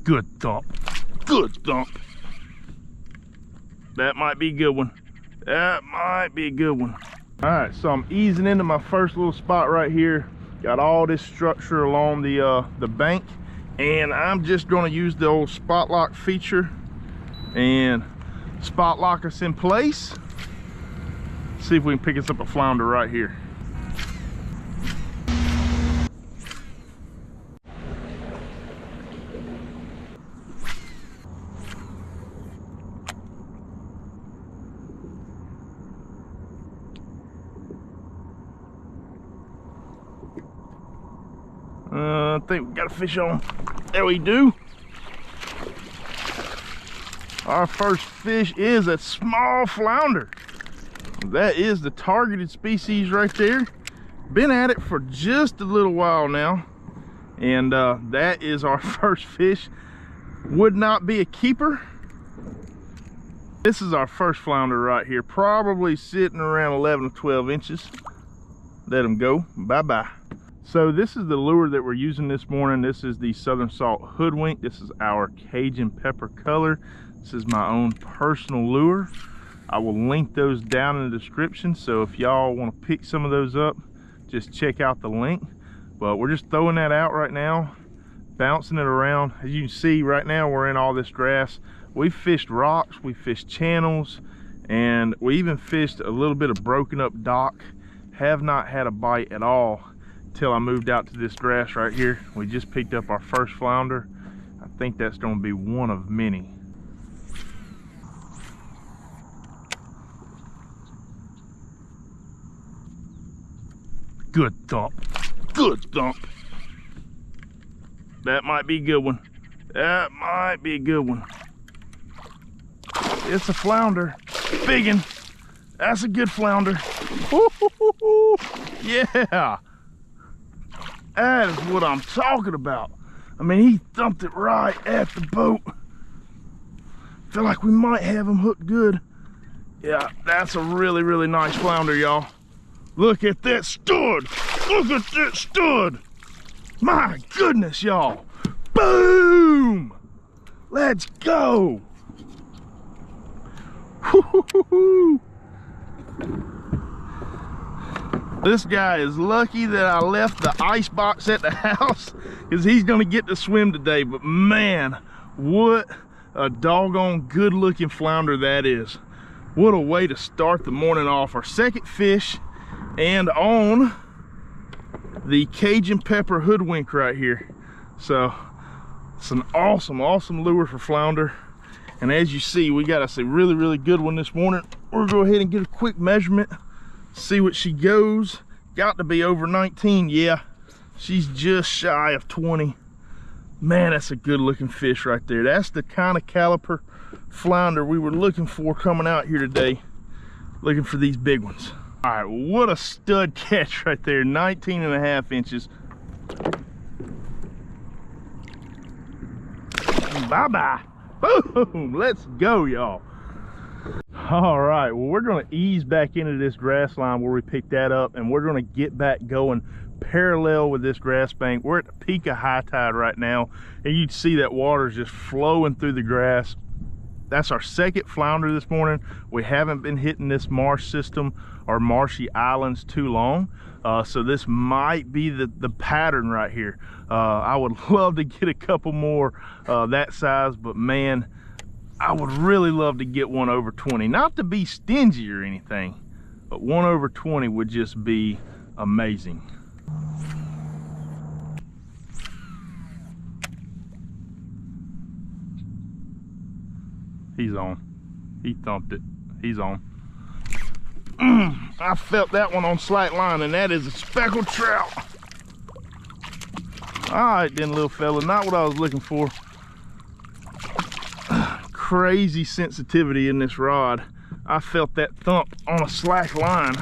Good thump. Good thump. That might be a good one. That might be a good one. All right, so I'm easing into my first little spot right here. Got all this structure along the bank, and I'm just going to use the old spot lock feature and spot lock us in place. See if we can pick us up a flounder right here. I think we got a fish on. There we do. Our first fish is a small flounder. That is the targeted species right there. Been at it for just a little while now, and that is our first fish. Would not be a keeper. This is our first flounder right here, probably sitting around 11 or 12 inches. Let him go. Bye-bye. So this is the lure that we're using this morning. This is the Southern Salt HOODWINK. This is our Cajun pepper color. This is my own personal lure. I will link those down in the description, so if y'all want to pick some of those up, just check out the link. But we're just throwing that out right now, bouncing it around. As you can see right now, we're in all this grass. We fished rocks, we fished channels, and we even fished a little bit of broken up dock. Have not had a bite at all till I moved out to this grass right here. We just picked up our first flounder. I think that's going to be one of many. Good thump. Good thump. That might be a good one. That might be a good one. It's a flounder. Biggin. That's a good flounder. Yeah. That is what I'm talking about. I mean, he thumped it right at the boat. Feel like we might have him hooked good. Yeah, that's a really, really nice flounder, y'all. Look at that stud. Look at that stud. My goodness, y'all. Boom. Let's go. This guy is lucky that I left the ice box at the house, because he's gonna get to swim today. But man, what a doggone good looking flounder that is. What a way to start the morning off. Our second fish, and on the Cajun pepper HOODWINK right here. So it's an awesome lure for flounder. And as you see, we got us a really, really good one this morning. We'll go ahead and get a quick measurement, see what she goes. Got to be over 19. Yeah, she's just shy of 20. Man, that's a good looking fish right there. That's the kind of caliper flounder we were looking for coming out here today. Looking for these big ones. All right, what a stud catch right there. 19.5 inches. Bye-bye. Boom, let's go, y'all. All right, well, we're gonna ease back into this grass line where we picked that up, and we're gonna get back going parallel with this grass bank. We're at the peak of high tide right now, and you'd see that water's just flowing through the grass. That's our second flounder this morning. We haven't been hitting this marsh system or marshy islands too long, so this might be the pattern right here. I would love to get a couple more that size, but man, I would really love to get one over 20. Not to be stingy or anything, but one over 20 would just be amazing. He's on. He thumped it. He's on. I felt that one on slack line, and that is a speckled trout. All right then, little fella, not what I was looking for. Crazy sensitivity in this rod. I felt that thump on a slack line.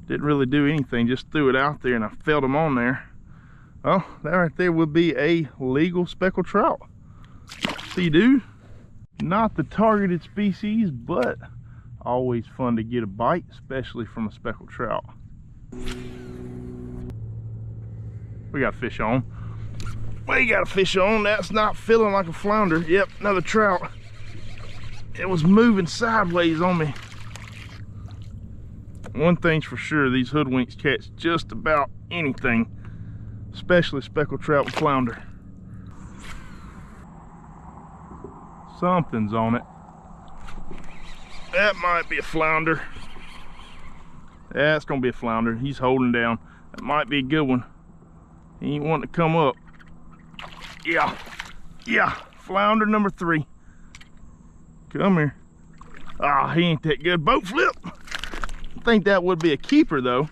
Didn't really do anything, just threw it out there and I felt him on there. Oh, that right there would be a legal speckled trout. See, dude, not the targeted species, but always fun to get a bite, especially from a speckled trout. We got fish on. We got a fish on. That's not feeling like a flounder. Yep, another trout. It was moving sideways on me. One thing's for sure, these hoodwinks catch just about anything, especially speckled trout and flounder. Something's on it. That might be a flounder. That's gonna be a flounder. He's holding down. That might be a good one. He ain't wanting to come up. Yeah, flounder number 3. Come here. Ah, he ain't that good. Boat flip. I think that would be a keeper though.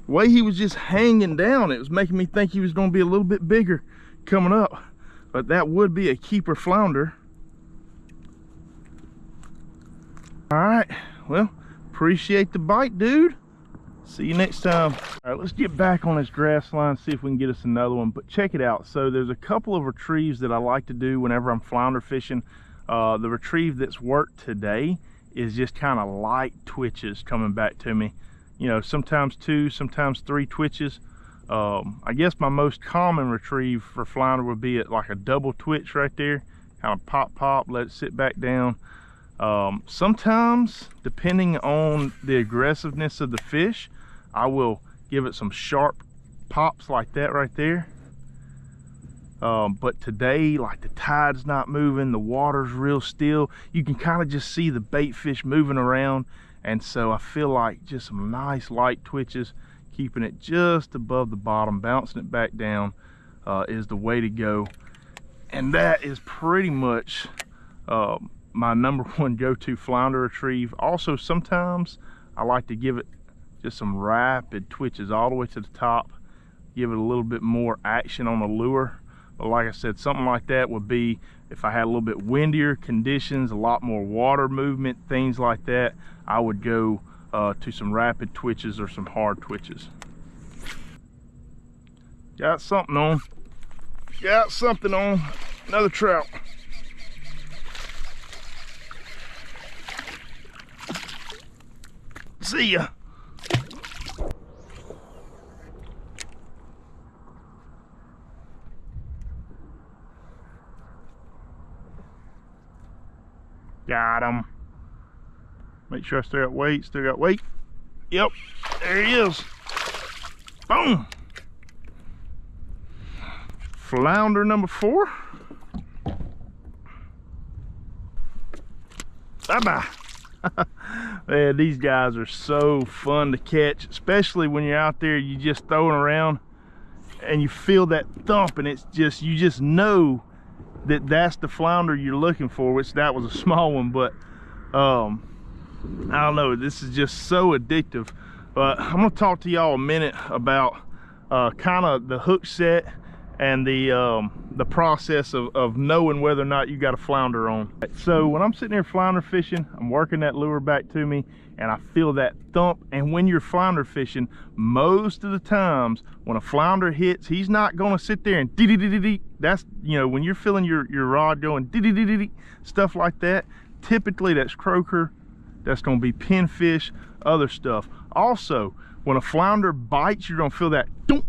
The way he was just hanging down, it was making me think he was gonna be a little bit bigger coming up. But that would be a keeper flounder. All right, well, appreciate the bite, dude. See you next time. All right, let's get back on this grass line, see if we can get us another one. But check it out. So there's a couple of retrieves that I like to do whenever I'm flounder fishing. The retrieve that's worked today is just kind of light twitches coming back to me. You know, sometimes 2, sometimes 3 twitches. I guess my most common retrieve for flounder would be at like a double twitch right there. Kind of pop, let it sit back down. Sometimes, depending on the aggressiveness of the fish, I will give it some sharp pops like that right there. But today, like, the tide's not moving, the water's real still. You can kind of just see the bait fish moving around, and so I feel like just some nice light twitches, keeping it just above the bottom, bouncing it back down is the way to go. And that is pretty much my number 1 go-to flounder retrieve. Also, sometimes I like to give it just some rapid twitches all the way to the top, give it a little bit more action on the lure. But like I said, something like that would be if I had a little bit windier conditions, a lot more water movement, things like that. I would go to some rapid twitches or some hard twitches. Got something on. Got something on. Another trout. See ya. Got him. Make sure I still got weight. Still got weight. Yep, there he is. Boom. Flounder number 4. Bye-bye. Man, these guys are so fun to catch, especially when you're out there, you just throwing around and you feel that thump, and it's just, you just know that that's the flounder you're looking for, which that was a small one. But I don't know, this is just so addictive. But I'm gonna talk to y'all a minute about kind of the hook set and the process of knowing whether or not you got a flounder on. So when I'm sitting there flounder fishing, I'm working that lure back to me, and I feel that thump. And when you're flounder fishing, most of the times when a flounder hits, he's not gonna sit there and dee-dee-dee-dee-dee. That's, you know, when you're feeling your rod going dee-dee-dee-dee-dee, stuff like that, typically that's croaker, that's gonna be pinfish, other stuff. Also, when a flounder bites, you're gonna feel that doom,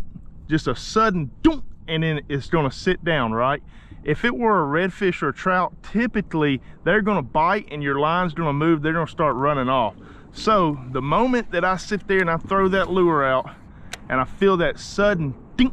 just a sudden doom, and then it's gonna sit down, right? If it were a redfish or a trout, typically they're gonna bite and your line's gonna move, they're gonna start running off. So the moment that I sit there and I throw that lure out and I feel that sudden ding,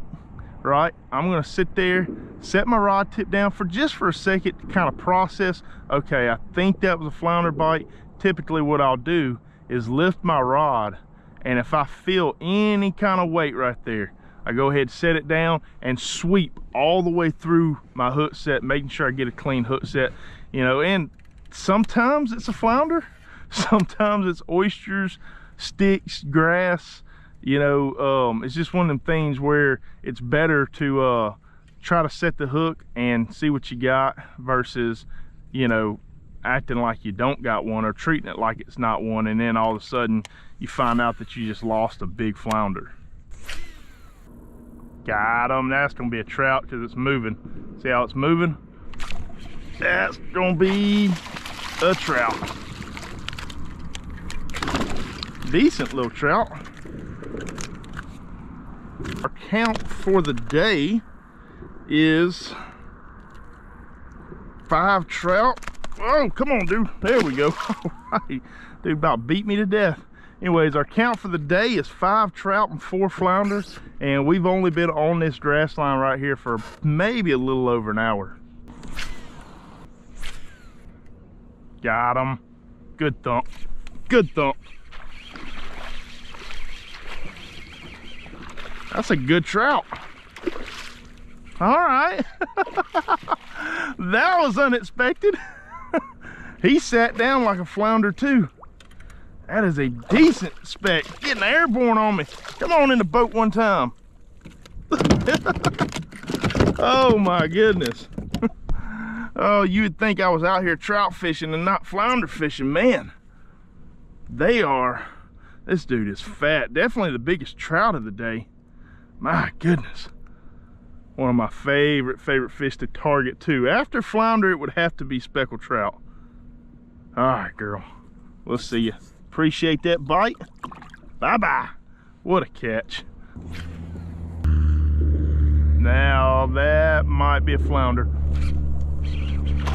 right, I'm gonna sit there, set my rod tip down for just a second to kind of process, okay, I think that was a flounder bite. Typically what I'll do is lift my rod, and if I feel any kind of weight right there, I go ahead, set it down, and sweep all the way through my hook set, making sure I get a clean hook set, you know. And sometimes it's a flounder, sometimes it's oysters, sticks, grass, you know. It's just one of them things where it's better to try to set the hook and see what you got versus, you know, acting like you don't got one or treating it like it's not one, and then all of a sudden you find out that you just lost a big flounder. Got him. That's gonna be a trout because it's moving. See how it's moving? That's gonna be a trout. Decent little trout. Our count for the day is 5 trout. Oh, come on, dude. There we go. All right. Dude about beat me to death. Anyways, our count for the day is 5 trout and 4 flounders, and we've only been on this grass line right here for maybe a little over an hour. Got him. Good thump. Good thump. That's a good trout. All right. That was unexpected. He sat down like a flounder too. That is a decent speck. Getting airborne on me. Come on in the boat one time. Oh my goodness. Oh, you'd think I was out here trout fishing and not flounder fishing. Man, they are. This dude is fat. Definitely the biggest trout of the day. My goodness. One of my favorite fish to target too. After flounder, it would have to be speckled trout. All right, girl. We'll see you. Appreciate that bite. Bye-bye. What a catch. Now that might be a flounder.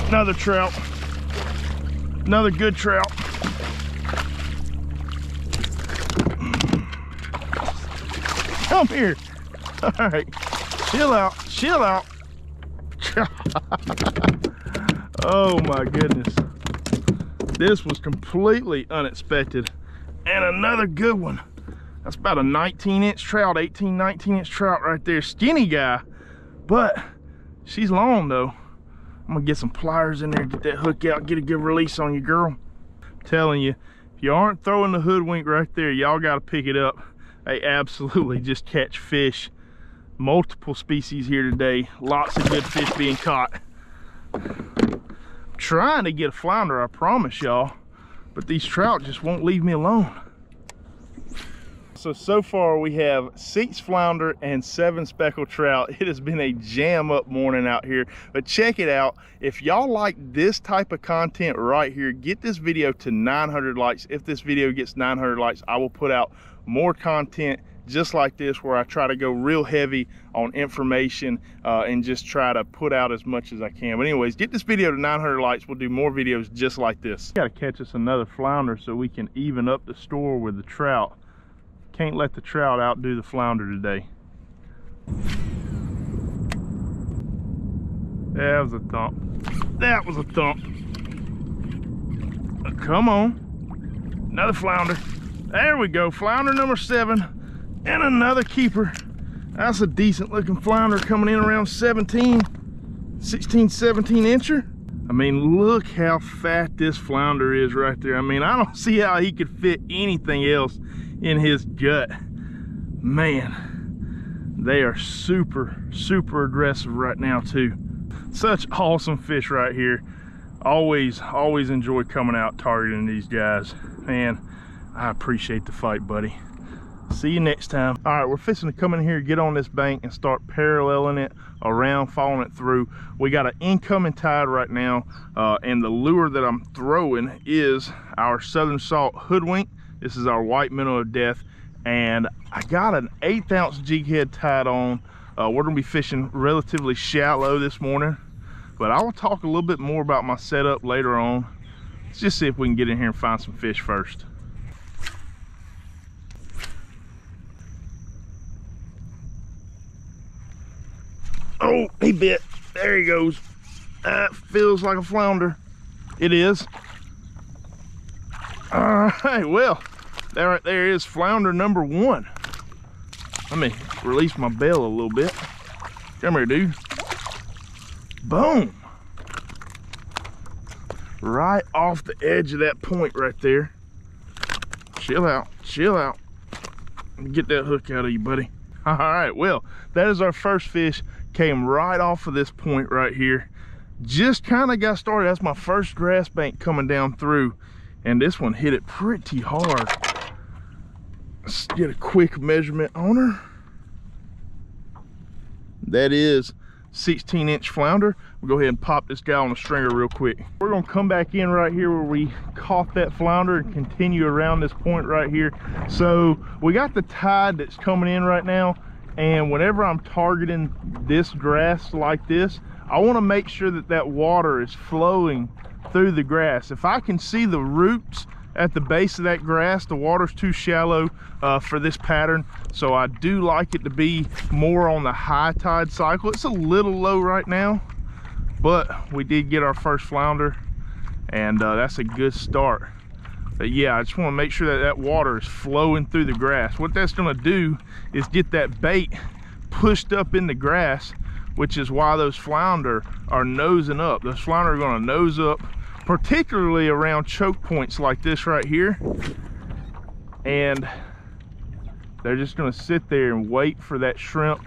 Another trout. Another good trout. Come here. All right. Chill out. Chill out. Oh my goodness. This was completely unexpected. And another good one. That's about a 19-inch trout, 18, 19-inch trout right there. Skinny guy, but she's long though. I'm gonna get some pliers in there, get that hook out, get a good release on you, girl. I'm telling you, if you aren't throwing the hoodwink right there, y'all gotta pick it up. They absolutely just catch fish. Multiple species here today. Lots of good fish being caught. Trying to get a flounder, I promise y'all, but these trout just won't leave me alone. So far we have 6 flounder and 7 speckled trout. It has been a jam up morning out here, but check it out. If y'all like this type of content right here, get this video to 900 likes. If this video gets 900 likes, I will put out more content just like this, where I try to go real heavy on information and just try to put out as much as I can. But anyways, get this video to 900 likes. We'll do more videos just like this. Got to catch us another flounder so we can even up the score with the trout. Can't let the trout outdo the flounder today. That was a thump. That was a thump. Come on. Another flounder. There we go. Flounder number 7. And another keeper. That's a decent looking flounder coming in around 16, 17 incher. I mean, look how fat this flounder is right there. I mean, I don't see how he could fit anything else in his gut. Man, they are super aggressive right now too. Such awesome fish right here. Always enjoy coming out targeting these guys. Man, I appreciate the fight, buddy. See you next time. All right, we're fixing to come in here, get on this bank and start paralleling it around, following it through. We got an incoming tide right now, and the lure that I'm throwing is our Southern Salt Hoodwink. This is our white minnow of death, and I got an 1/8 ounce jig head tied on. We're gonna be fishing relatively shallow this morning, but I will talk a little bit more about my setup later on. Let's just see if we can get in here and find some fish first. Oh, he bit. There he goes. That feels like a flounder. It is. All right, well, that right there is flounder number 1. Let me release my bell a little bit. Come here, dude. Boom. Right off the edge of that point right there. Chill out, chill out. Get that hook out of you, buddy. All right, well, that is our first fish. Came right off of this point right here. Just kind of got started. That's my first grass bank coming down through, and this one hit it pretty hard. Let's get a quick measurement on her. That is 16-inch flounder. We'll go ahead and pop this guy on the stringer real quick. We're gonna come back in right here where we caught that flounder and continue around this point right here. So we got the tide that's coming in right now, And whenever I'm targeting this grass like this, I want to make sure that that water is flowing through the grass. If I can see the roots at the base of that grass, the water's too shallow for this pattern. So I do like it to be more on the high tide cycle. It's a little low right now, but we did get our first flounder, and that's a good start. But yeah, I just want to make sure that that water is flowing through the grass. What that's going to do is get that bait pushed up in the grass, which is why those flounder are nosing up. Those flounder are going to nose up, particularly around choke points like this right here. And they're just going to sit there and wait for that shrimp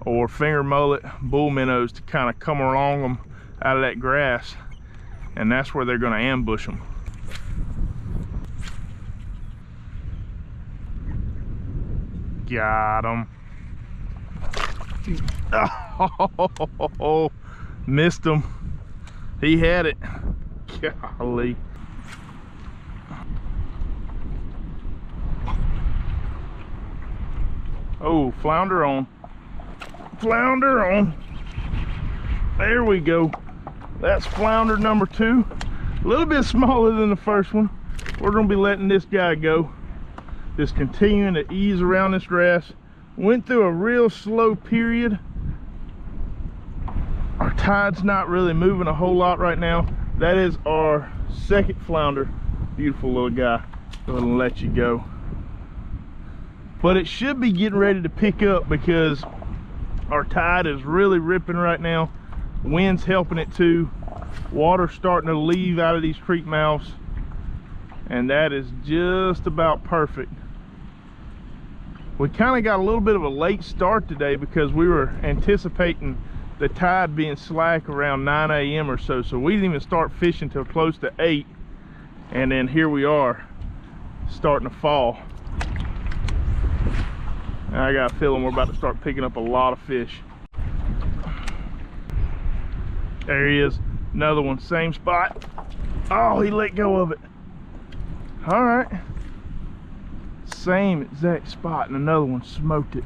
or finger mullet, bull minnows to kind of come along them out of that grass. And that's where they're going to ambush them. Got him. Oh, missed him. He had it. Golly. Oh, flounder on. Flounder on. There we go. That's flounder number 2. A little bit smaller than the first one. We're going to be letting this guy go. Just continuing to ease around this grass. Went through a real slow period. Our tide's not really moving a whole lot right now. That is our second flounder. Beautiful little guy. Go ahead and let you go. But it should be getting ready to pick up because our tide is really ripping right now. Wind's helping it too. Water's starting to leave out of these creek mouths. And that is just about perfect. We kind of got a little bit of a late start today because we were anticipating the tide being slack around 9 a.m. or so. So we didn't even start fishing till close to 8. And then here we are, starting to fall. And I got a feeling we're about to start picking up a lot of fish. There he is, another one, same spot. Oh, he let go of it. All right. Same exact spot, and another one smoked it.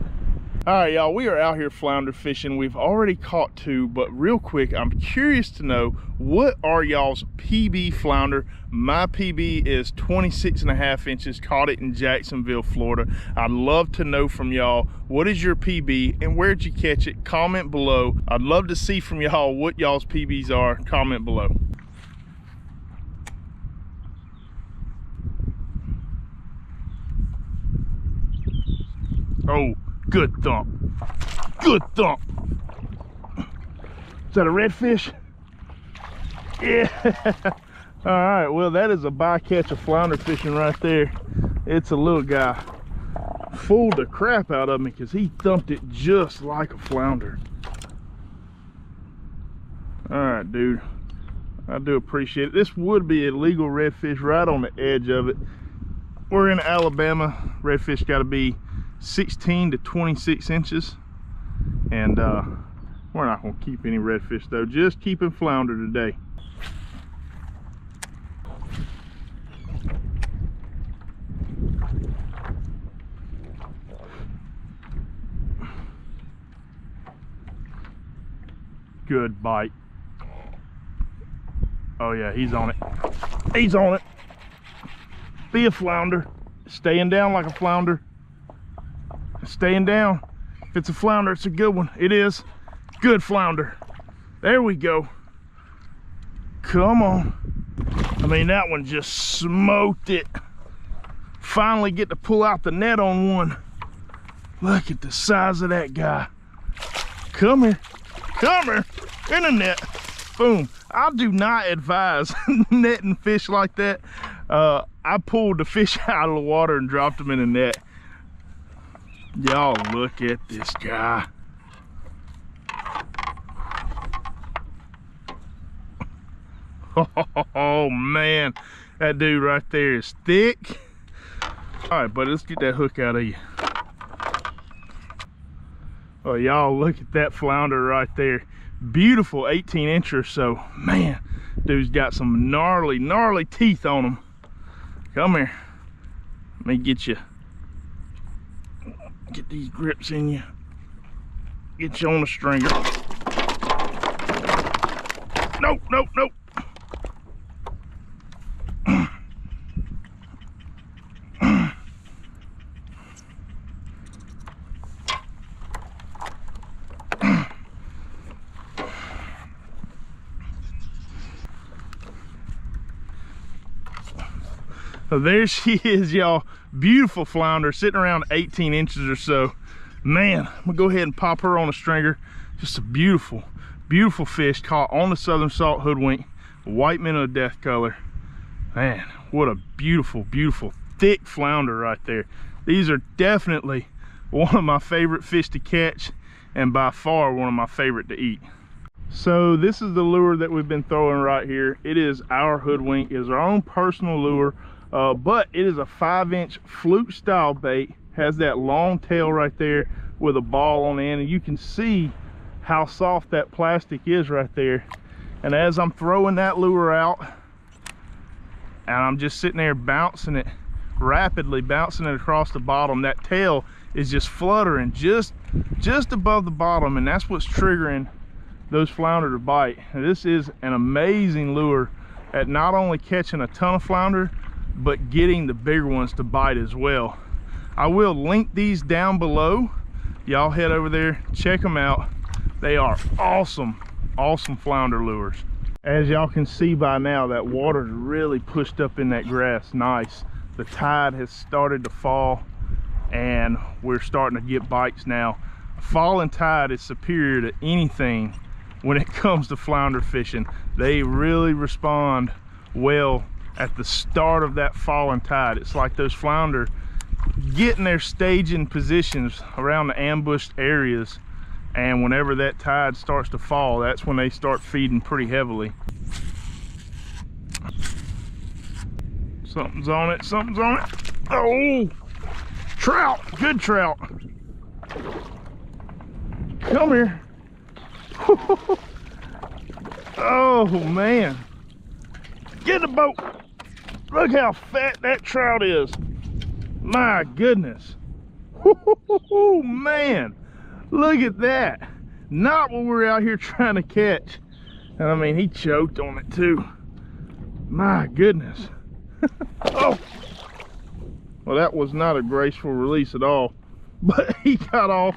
All right, y'all, we are out here flounder fishing. We've already caught 2, but real quick, I'm curious to know, what are y'all's PB flounder? My PB is 26.5 inches, caught it in Jacksonville, Florida. I'd love to know from y'all, what is your PB and where'd you catch it? Comment below. I'd love to see from y'all what y'all's PBs are. Comment below. Oh, good thump. Good thump. Is that a redfish? Yeah. All right, well, that is a bycatch of flounder fishing right there. It's a little guy. Fooled the crap out of me because he thumped it just like a flounder. All right, dude. I do appreciate it. This would be a legal redfish right on the edge of it. We're in Alabama. Redfish got to be 16 to 26 inches, and we're not going to keep any redfish though, just keeping flounder today. Good bite. Oh yeah, he's on it. He's on it. Be a flounder. Staying down like a flounder. Staying down. If it's a flounder, it's a good one. It is. Good flounder. There we go. Come on. I mean, that one just smoked it. Finally get to pull out the net on one. Look at the size of that guy. Come here. Come here. In the net. Boom. I do not advise netting fish like that. I pulled the fish out of the water and dropped them in the net. Y'all look at this guy. Oh man, that dude right there is thick. All right, buddy, let's get that hook out of you. Oh, y'all look at that flounder right there. Beautiful 18-inch or so. Man, dude's got some gnarly teeth on him. Come here. Let me get you. Get these grips in you. Get you on the stringer. Nope, nope, nope. So there she is, y'all. Beautiful flounder, sitting around 18 inches or so. Man, I'm gonna go ahead and pop her on a stringer. Just a beautiful, beautiful fish caught on the Southern Salt Hoodwink, white minnow death color. Man, what a beautiful, beautiful, thick flounder right there. These are definitely one of my favorite fish to catch, and by far one of my favorite to eat. So this is the lure that we've been throwing right here. It is our Hoodwink. It is our own personal lure. But it is a 5-inch fluke style bait, has that long tail right there with a ball on the end, and you can see how soft that plastic is right there. And as I'm throwing that lure out, and I'm just sitting there bouncing it, rapidly bouncing it across the bottom, that tail is just fluttering just above the bottom, and that's what's triggering those flounder to bite. And this is an amazing lure at not only catching a ton of flounder, but getting the bigger ones to bite as well. I will link these down below. Y'all head over there, check them out. They are awesome, awesome flounder lures. As y'all can see by now, that water's really pushed up in that grass. Nice. The tide has started to fall, and we're starting to get bites now. A falling tide is superior to anything when it comes to flounder fishing. They really respond well at the start of that falling tide. It's like those flounder getting their staging positions around the ambushed areas, and whenever that tide starts to fall, that's when they start feeding pretty heavily. Something's on it, something's on it. Oh, trout, good trout. Come here. Oh man, get in the boat. Look how fat that trout is. My goodness. Oh man, look at that. Not what we're out here trying to catch. And I mean, he choked on it too. My goodness. Oh, well, that was not a graceful release at all, but he got off.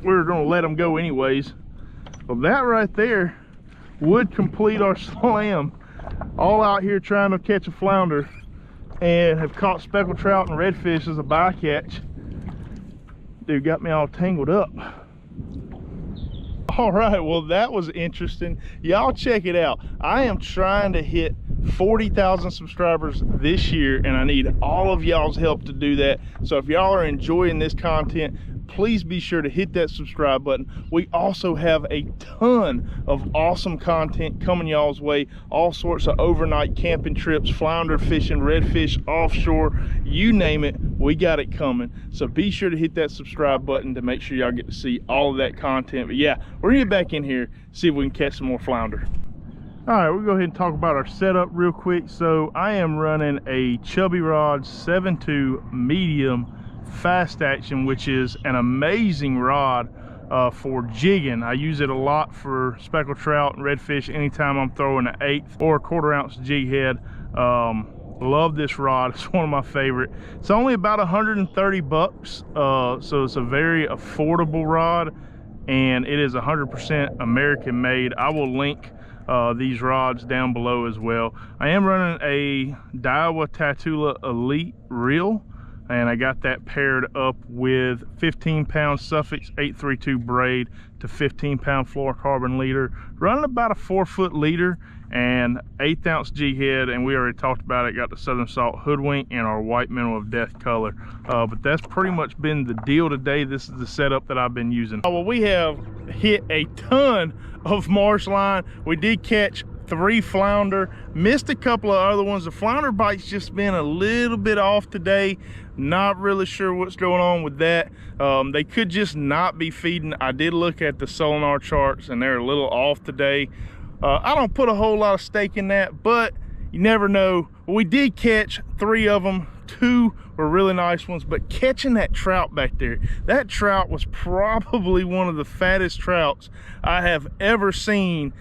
We were gonna let him go anyways. Well, that right there would complete our slam. All out here trying to catch a flounder, and have caught speckled trout and redfish as a bycatch. Dude got me all tangled up. All right, well, that was interesting. Y'all check it out. I am trying to hit 40,000 subscribers this year, and I need all of y'all's help to do that. So if y'all are enjoying this content, please be sure to hit that subscribe button. We also have a ton of awesome content coming y'all's way. All sorts of overnight camping trips, flounder fishing, redfish, offshore, you name it, we got it coming. So be sure to hit that subscribe button to make sure y'all get to see all of that content. But yeah, we're gonna get back in here, see if we can catch some more flounder. All right, we'll go ahead and talk about our setup real quick. So I am running a Chubby Rod 7.2 medium fast action, which is an amazing rod for jigging. I use it a lot for speckled trout and redfish anytime I'm throwing an 1/8 or a 1/4 ounce jig head. Love this rod. It's one of my favorite. It's only about 130 bucks, so it's a very affordable rod, and it is 100% American made. I will link these rods down below as well. I am running a Daiwa Tatula Elite reel, and I got that paired up with 15-pound Suffix 832 braid to 15-pound fluorocarbon leader, running about a 4-foot leader and 1/8 ounce jig head, and we already talked about it. Got the Southern Salt Hoodwink and our white minnow of death color. But that's pretty much been the deal today. This is the setup that I've been using. Well, we have hit a ton of marsh line. We did catch 3 flounder, missed a couple of other ones. The flounder bite's just been a little bit off today. Not really sure what's going on with that. They could just not be feeding. I did look at the sonar charts, and they're a little off today. I don't put a whole lot of stake in that, but you never know. We did catch 3 of them 2 were really nice ones, but catching that trout back there, that trout was probably one of the fattest trouts I have ever seen.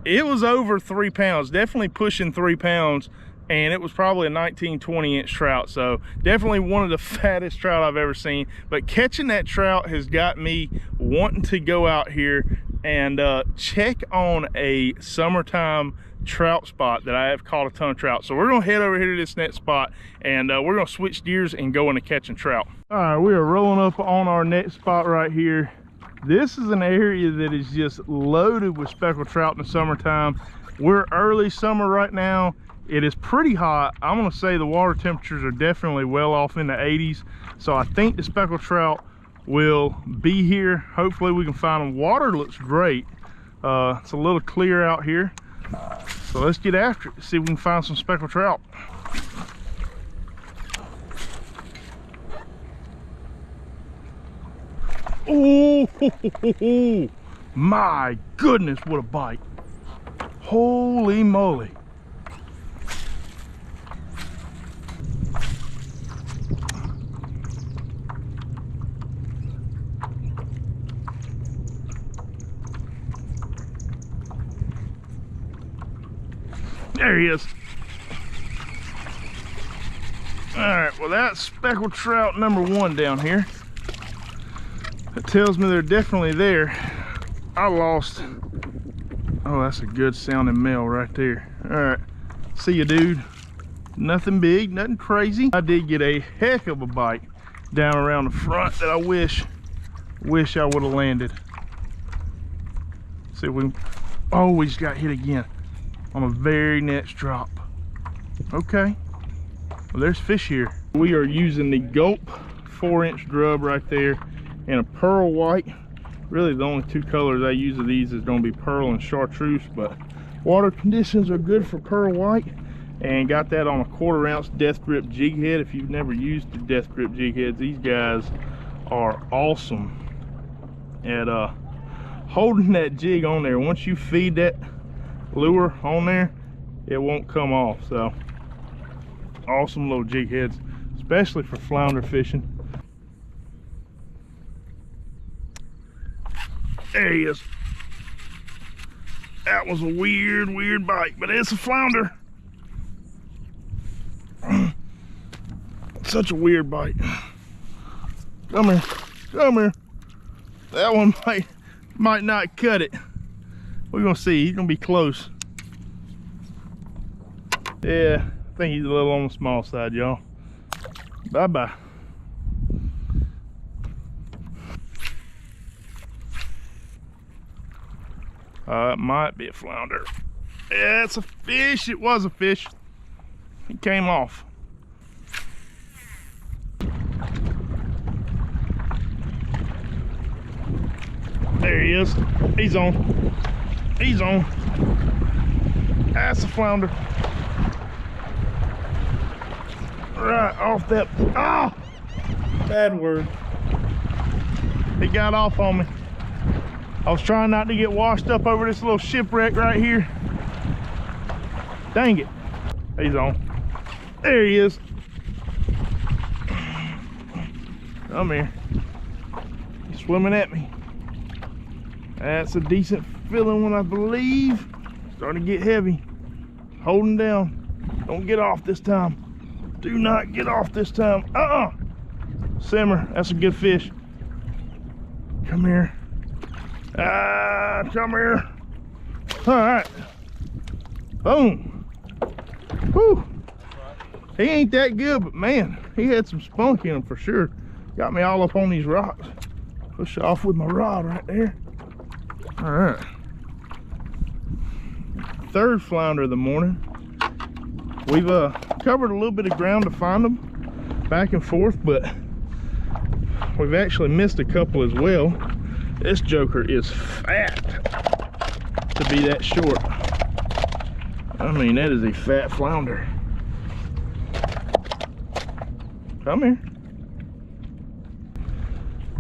It was over 3 pounds, definitely pushing 3 pounds, and it was probably a 19-20 inch trout, so definitely one of the fattest trout I've ever seen. But catching that trout has got me wanting to go out here and check on a summertime trout spot that I have caught a ton of trout. So we're gonna head over here to this net spot, and we're gonna switch gears and go into catching trout. All right, we are rolling up on our net spot right here. This is an area that is just loaded with speckled trout in the summertime. We're early summer right now. It is pretty hot. I'm gonna say the water temperatures are definitely well off in the 80s. So I think the speckled trout will be here. Hopefully we can find them. Water looks great. It's a little clear out here. So let's get after it, see if we can find some speckled trout. Oh, my goodness, what a bite. Holy moly. There he is. All right, well, that's speckled trout number 1 down here. That tells me they're definitely there. I lost. Oh, that's a good sounding male right there. All right, see you, dude. Nothing big, nothing crazy. I did get a heck of a bite down around the front that I wish I would have landed. See if we can. Oh, we just got hit again on a very next drop. Okay, well, there's fish here. We are using the Gulp 4-inch grub right there and a pearl white. Really the only 2 colors I use of these is going to be pearl and chartreuse, but water conditions are good for pearl white. And got that on a 1/4 ounce death grip jig head. If you've never used the death grip jig heads, these guys are awesome at holding that jig on there. Once you feed that lure on there, it won't come off. So awesome little jig heads, especially for flounder fishing. There he is. That was a weird bite, but it's a flounder. Such a weird bite. Come here, come here. That one might not cut it. We're gonna see. He's gonna be close. Yeah, I think he's a little on the small side, y'all. Bye-bye. It might be a flounder. Yeah, it's a fish. It was a fish. It came off. There he is. He's on. He's on. That's a flounder. Right off that. Oh! Bad word. He got off on me. I was trying not to get washed up over this little shipwreck right here. Dang it. He's on. There he is. Come here. He's swimming at me. That's a decent feeling one, I believe. Starting to get heavy. Holding down. Don't get off this time. Do not get off this time. Simmer. That's a good fish. Come here. Come here. All right. Boom. Whew. He ain't that good, but man, he had some spunk in him for sure. Got me all up on these rocks. Push off with my rod right there. All right. 3rd flounder of the morning. We've covered a little bit of ground to find them back and forth, but we've actually missed a couple as well. This joker is fat to be that short. I mean, that is a fat flounder. Come here.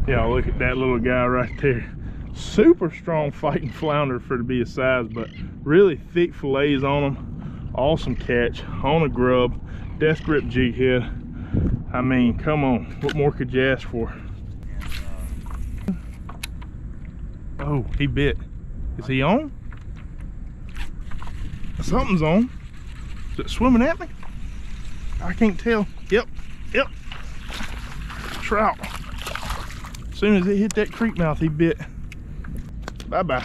Yeah, look at that little guy right there. Super strong fighting flounder for to be his size, but really thick fillets on them. Awesome catch on a grub, death grip jig head. I mean, come on, what more could you ask for? Oh, he bit. Is he on? Something's on. Is it swimming at me? I can't tell. Yep, yep. Trout. As soon as it hit that creek mouth, he bit. Bye-bye.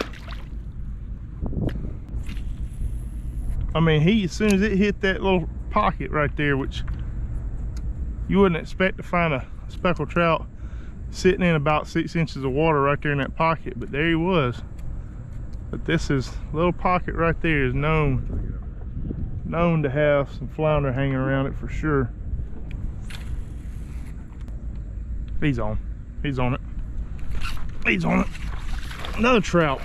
I mean, as soon as it hit that little pocket right there, which you wouldn't expect to find a speckled trout sitting in about 6 inches of water right there in that pocket, but there he was. But this little pocket right there is known to have some flounder hanging around it for sure. He's on it. He's on it. Another trout.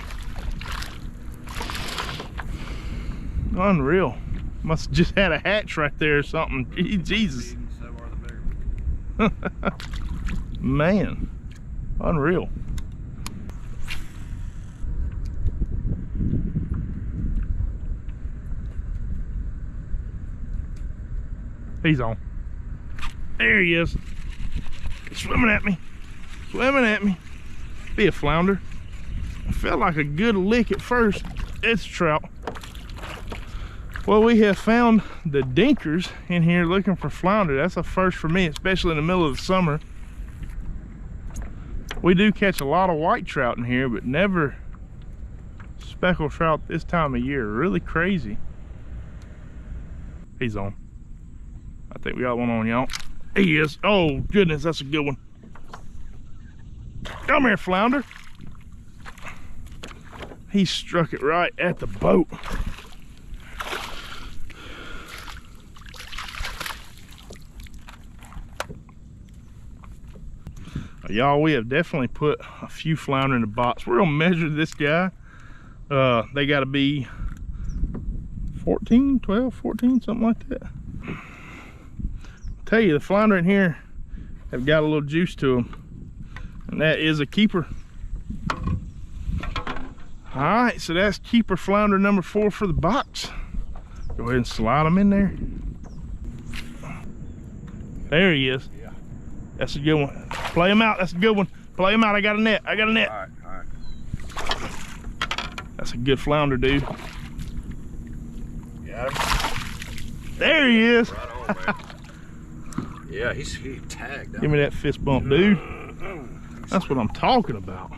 Unreal. Must have just had a hatch right there or something. Jesus. Man, unreal. He's on. There he is. Swimming at me. Swimming at me. Be a flounder. It felt like a good lick at first. It's a trout. Well, we have found the dinkers in here looking for flounder. That's a first for me, especially in the middle of the summer. We do catch a lot of white trout in here, but never speckled trout this time of year. Really crazy. He's on. I think we got one on, y'all. He is. Oh, goodness, that's a good one. Come here, flounder. He struck it right at the boat. Y'all, we have definitely put a few flounder in the box. We're gonna measure this guy. They gotta be 14, 12, 14, something like that. Tell you, the flounder in here have got a little juice to them, and that is a keeper. All right, so that's keeper flounder number 4 for the box. Go ahead and slide them in there. There he is. Yeah. That's a good one. Play him out. That's a good one. Play him out. I got a net. I got a net. All right. That's a good flounder, dude. Got him. There he is. Right on, man. Yeah, he tagged. Give me that fist bump, dude. That's what I'm talking about.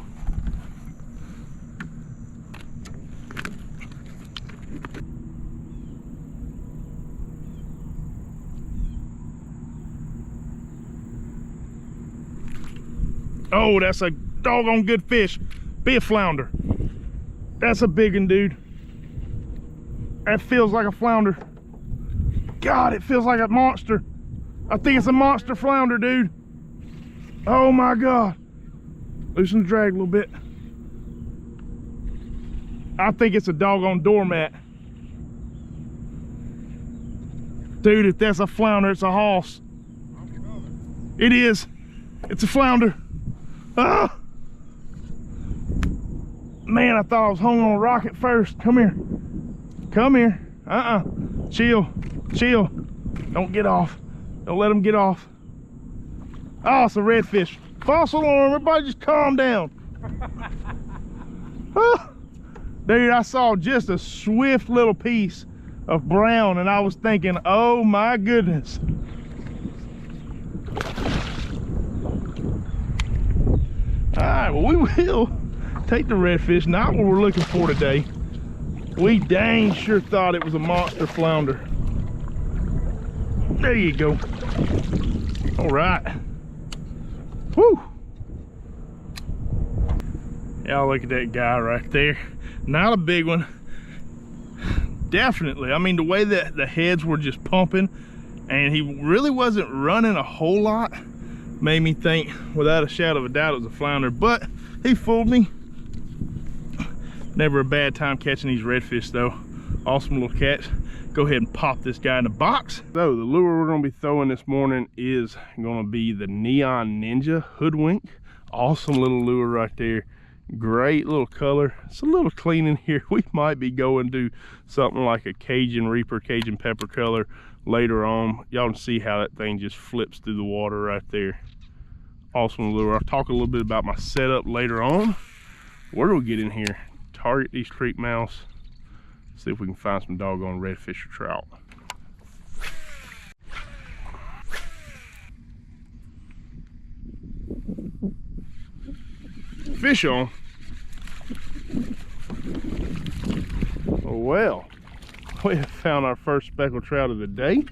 Oh, that's a doggone good fish. Be a flounder. That's a big one, dude. That feels like a flounder. God, it feels like a monster. I think it's a monster flounder, dude. Oh my God. Loosen the drag a little bit. I think it's a doggone doormat. Dude, if that's a flounder, it's a hoss. It is. It's a flounder. Ah! Man, I thought I was hung on a rock at first. Come here. Come here. Chill. Chill. Don't get off. Don't let them get off. Oh, it's a redfish. False alarm. Everybody just calm down. Ah! Dude, I saw just a swift little piece of brown and I was thinking, oh my goodness. All right, well, we will take the redfish. Not what we're looking for today. We dang sure thought it was a monster flounder. There you go. All right. Woo. Y'all look at that guy right there. Not a big one. Definitely. I mean, the way that the heads were just pumping and he really wasn't running a whole lot made me think without a shadow of a doubt it was a flounder, but he fooled me. Never a bad time catching these redfish though. Awesome little catch. Go ahead and pop this guy in the box. So the lure we're gonna be throwing this morning is gonna be the Neon Ninja HOODWINK. Awesome little lure right there. Great little color. It's a little clean in here. We might be going to something like a Cajun Reaper, Cajun pepper color, later on. Y'all can see how that thing just flips through the water right there. Awesome lure. I'll talk a little bit about my setup later on. Where do we get in here? Target these creek mouths. See if we can find some doggone redfish or trout. Fish on. Well, we have found our first speckled trout of the day,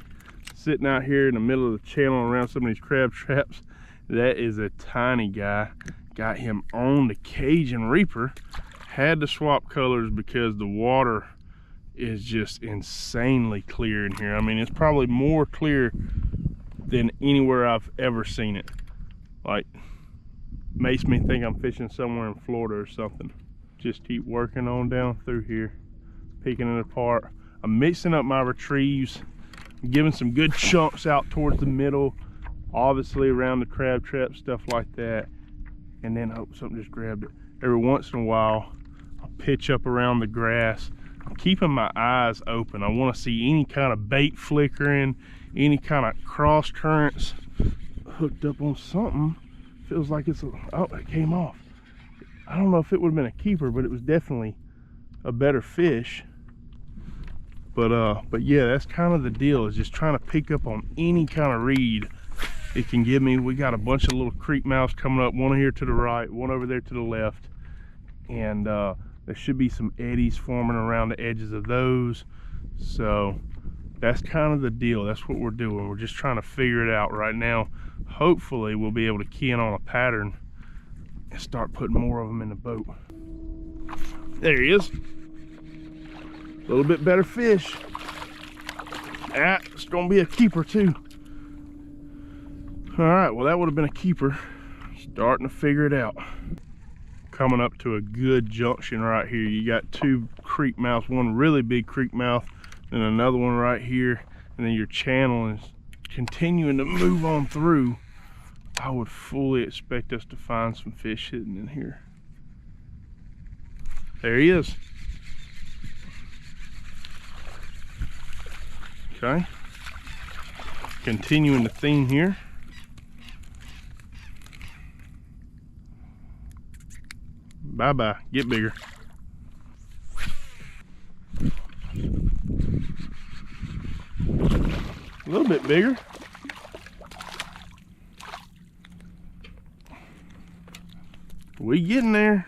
sitting out here in the middle of the channel around some of these crab traps. That is a tiny guy. Got him on the Cajun Reaper. Had to swap colors because the water is just insanely clear in here. I mean, it's probably more clear than anywhere I've ever seen it. Like, makes me think I'm fishing somewhere in Florida or something. Just keep working on down through here, picking it apart. I'm mixing up my retrieves, giving some good chunks out towards the middle, obviously around the crab trap, stuff like that. And then hope something just grabbed it. Every once in a while, I'll pitch up around the grass. I'm keeping my eyes open. I want to see any kind of bait flickering, any kind of cross currents. Hooked up on something. Feels like it's oh, it came off. I don't know if it would have been a keeper, but it was definitely a better fish. But yeah, that's kind of the deal, is just trying to pick up on any kind of reed it can give me. We got a bunch of little creek mouths coming up, one here to the right, one over there to the left, and there should be some eddies forming around the edges of those. So that's kind of the deal. That's what we're doing. We're just trying to figure it out right now. Hopefully we'll be able to key in on a pattern and start putting more of them in the boat. There he is. A little bit better fish. It's gonna be a keeper too. All right, well, that would have been a keeper. Starting to figure it out. Coming up to a good junction right here. You got two creek mouths, one really big creek mouth, and another one right here, and then your channel is continuing to move on through. I would fully expect us to find some fish hidden in here. There he is. Okay, continuing the theme here. Bye-bye, get bigger. A little bit bigger. We getting there.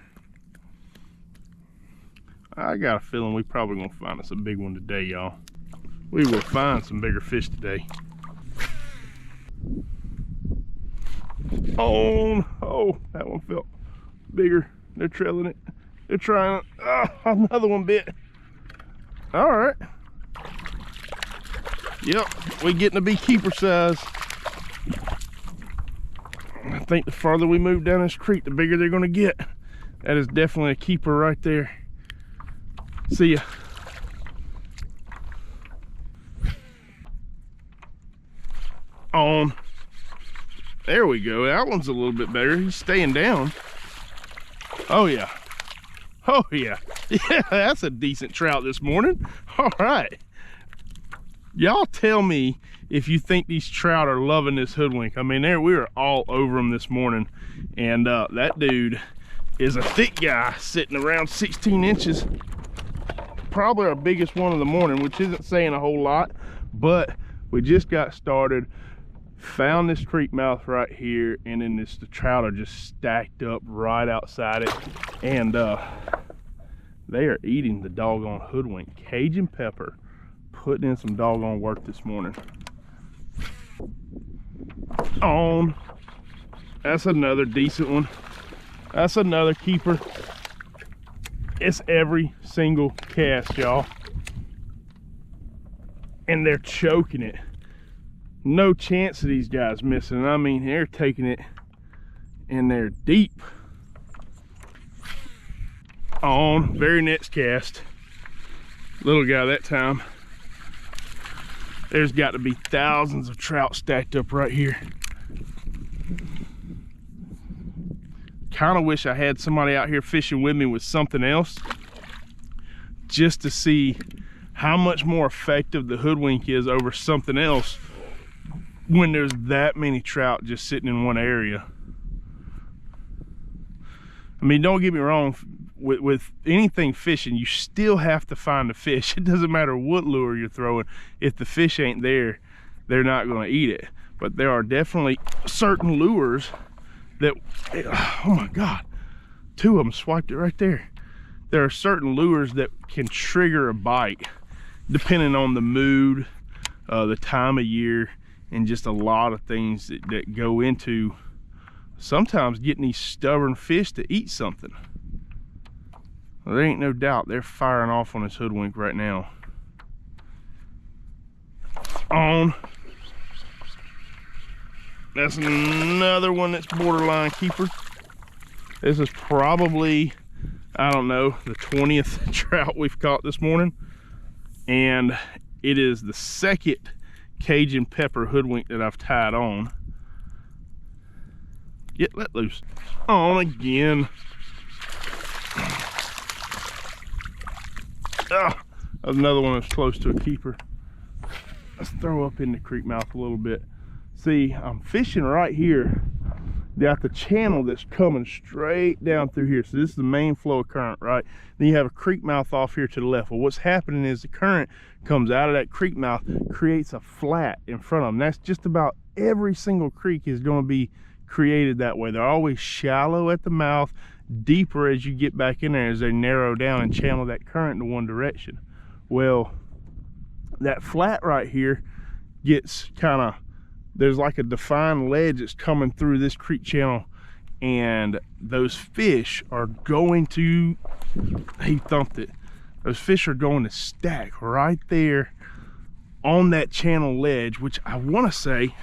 I got a feeling we probably gonna find us a big one today, y'all. We will find some bigger fish today. Oh, that one felt bigger. They're trailing it. They're trying it. Oh, another one bit. All right. Yep, we getting to be keeper size. I think the farther we move down this creek, the bigger they're gonna get. That is definitely a keeper right there. See ya. On. There we go. That one's a little bit better. He's staying down. Oh yeah. Oh yeah. Yeah, that's a decent trout this morning. All right. Y'all tell me if you think these trout are loving this hoodwink. I mean, we were all over them this morning, and that dude is a thick guy sitting around 16 inches. Probably our biggest one of the morning, which isn't saying a whole lot, but we just got started. Found this creek mouth right here, and then the trout are just stacked up right outside it, and they are eating the doggone hoodwink. Cajun pepper, putting in some doggone work this morning. On. That's another decent one. That's another keeper. It's every single cast, y'all, and they're choking it. No chance of these guys missing. I mean, they're taking it, and they're deep. On. Very next cast. Little guy that time. There's got to be thousands of trout stacked up right here. Kind of wish I had somebody out here fishing with me with something else, just to see how much more effective the hoodwink is over something else when there's that many trout just sitting in one area. I mean, don't get me wrong, with anything fishing, you still have to find the fish. It doesn't matter what lure you're throwing. If the fish ain't there, they're not going to eat it. But there are definitely certain lures that, oh my God, 2 of them swiped it right there. There are certain lures that can trigger a bite depending on the mood, the time of year, and just a lot of things that go into sometimes getting these stubborn fish to eat something. Well, there ain't no doubt they're firing off on this hoodwink right now. On. That's another one that's borderline keeper. This is probably, I don't know, the 20th trout we've caught this morning. And it is the second Cajun pepper hoodwink that I've tied on. Get let loose. On again. Oh, that's another one that's close to a keeper. Let's throw up in the creek mouth a little bit. See, I'm fishing right here. Got the channel that's coming straight down through here. So this is the main flow of current, right? Then you have a creek mouth off here to the left. Well, what's happening is the current comes out of that creek mouth, creates a flat in front of them. That's just about every single creek is going to be created that way. They're always shallow at the mouth, deeper as you get back in there as they narrow down and channel that current in one direction. Well, that flat right here gets kind of, there's like a defined ledge that's coming through this creek channel, and those fish are going to, he thumped it, those fish are going to stack right there on that channel ledge, which I want to say,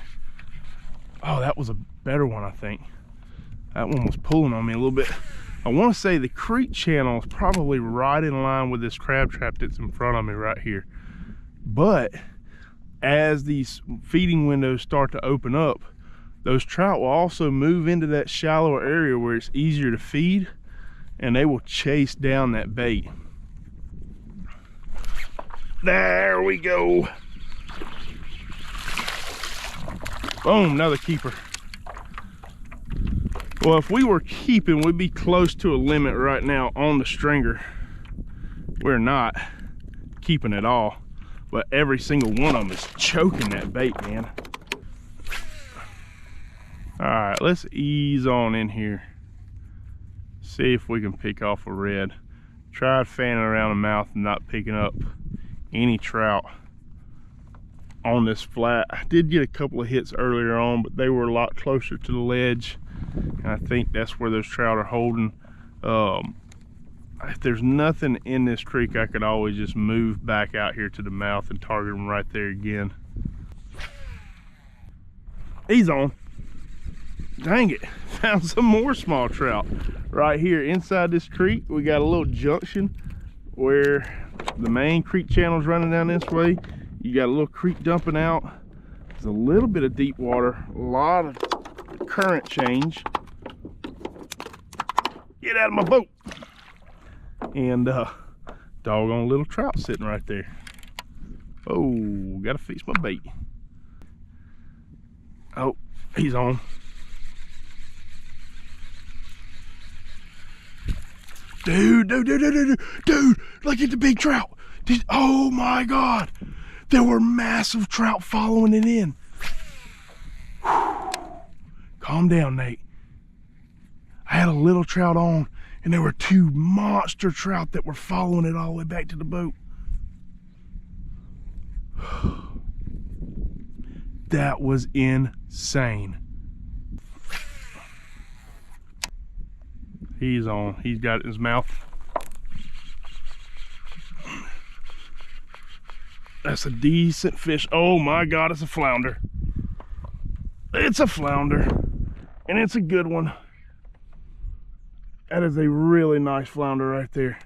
oh, that was a better one. I think that one was pulling on me a little bit. I want to say the creek channel is probably right in line with this crab trap that's in front of me right here. But as these feeding windows start to open up, those trout will also move into that shallower area where it's easier to feed, and they will chase down that bait. There we go. Boom, another keeper. Well, if we were keeping, we'd be close to a limit right now on the stringer. We're not keeping at all, but every single one of them is choking that bait, man. All right, let's ease on in here. See if we can pick off a red. Tried fanning around the mouth and not picking up any trout on this flat. I did get a couple of hits earlier on, but they were a lot closer to the ledge, and I think that's where those trout are holding. If there's nothing in this creek, I could always just move back out here to the mouth and target them right there again. He's on. Dang it, found some more small trout right here inside this creek. We got a little junction where the main creek channel's running down this way. You got a little creek dumping out. There's a little bit of deep water, a lot of current change. Get out of my boat. And doggone little trout sitting right there. Oh, gotta fix my bait. Oh, he's on. Dude, look at the big trout. Oh my God. There were massive trout following it in. Whew. Calm down, Nate. I had a little trout on, and there were 2 monster trout that were following it all the way back to the boat. That was insane. He's on. He's got it in his mouth. That's a decent fish. Oh my God, it's a flounder. It's a flounder, and it's a good one. That is a really nice flounder right there.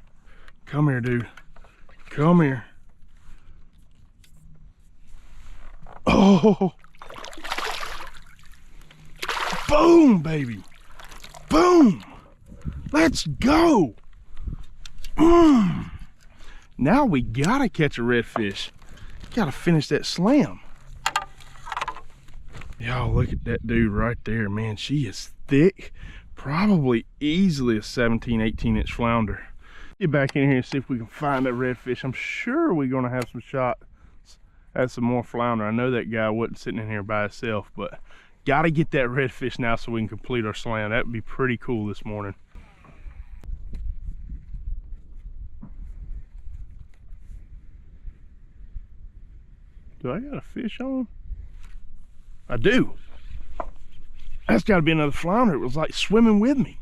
Come here, dude. Come here. Oh. Boom, baby. Boom. Let's go. Now we gotta catch a redfish. Gotta finish that slam. Y'all, look at that dude right there, man. She is thick. Probably easily a 17, 18-inch flounder. Get back in here and see if we can find that redfish. I'm sure we're gonna have some shots at some more flounder. I know that guy wasn't sitting in here by himself, but gotta get that redfish now so we can complete our slam. That would be pretty cool this morning. Do I got a fish on? I do. That's got to be another flounder. It was like swimming with me.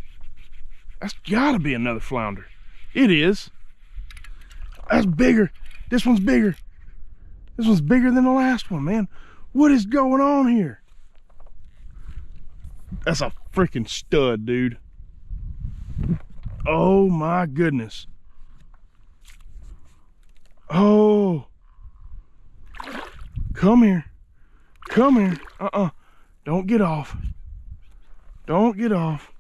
That's got to be another flounder. It is. That's bigger. This one's bigger. This one's bigger than the last one, man. What is going on here? That's a freaking stud, dude. Oh my goodness. Oh. Come here. Come here. Don't get off. Don't get off.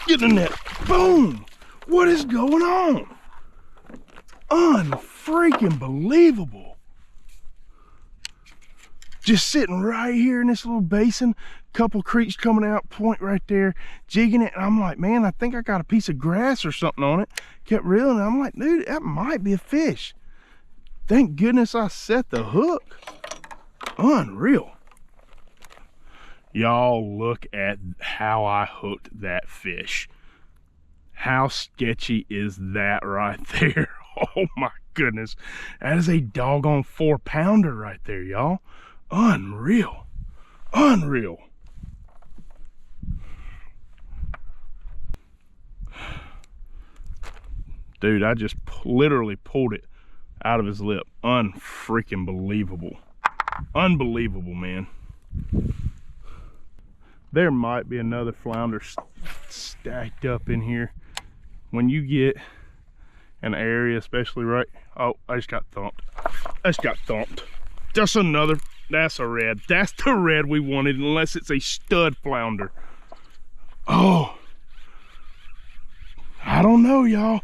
Get in the net. Boom. What is going on? Unfreaking believable. Just sitting right here in this little basin. Couple creeks coming out, point right there, jigging it. And I'm like, man, I think I got a piece of grass or something on it. Kept reeling. I'm like, dude, that might be a fish. Thank goodness I set the hook. Unreal. Y'all, look at how I hooked that fish. How sketchy is that right there? Oh my goodness. That is a doggone 4-pounder right there, y'all. Unreal. Unreal. Dude, I just literally pulled it out of his lip. Unfreaking believable. Unbelievable, man. There might be another flounder stacked up in here. When you get an area, especially right, oh, I just got thumped. I just got thumped. Just another. That's a red. That's the red we wanted, unless it's a stud flounder. Oh, I don't know, y'all.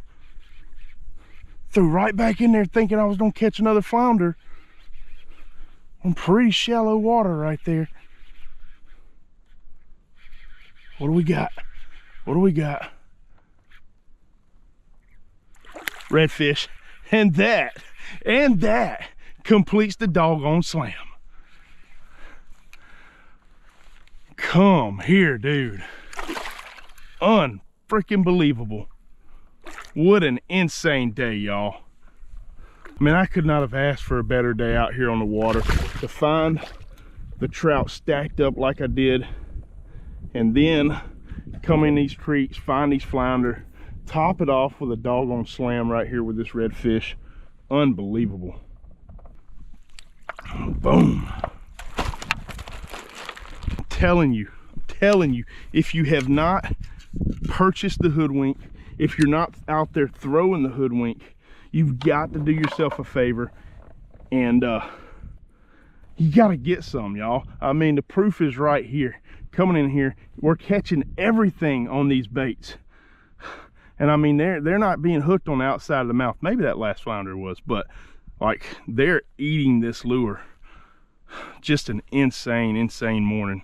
Threw right back in there thinking I was gonna catch another flounder. On pretty shallow water right there. What do we got? What do we got? Redfish. And that completes the doggone slam. Come here, dude. Unfreaking believable. What an insane day, y'all. I mean, I could not have asked for a better day out here on the water to find the trout stacked up like I did, and then come in these creeks, find these flounder, top it off with a doggone slam right here with this redfish. Unbelievable. Boom. I'm telling you, if you have not purchased the Hoodwink, if you're not out there throwing the Hoodwink, you've got to do yourself a favor and you got to get some, y'all. I mean, the proof is right here. Coming in here, we're catching everything on these baits. And I mean, they're not being hooked on the outside of the mouth. Maybe that last flounder was, but like, they're eating this lure. Just an insane morning.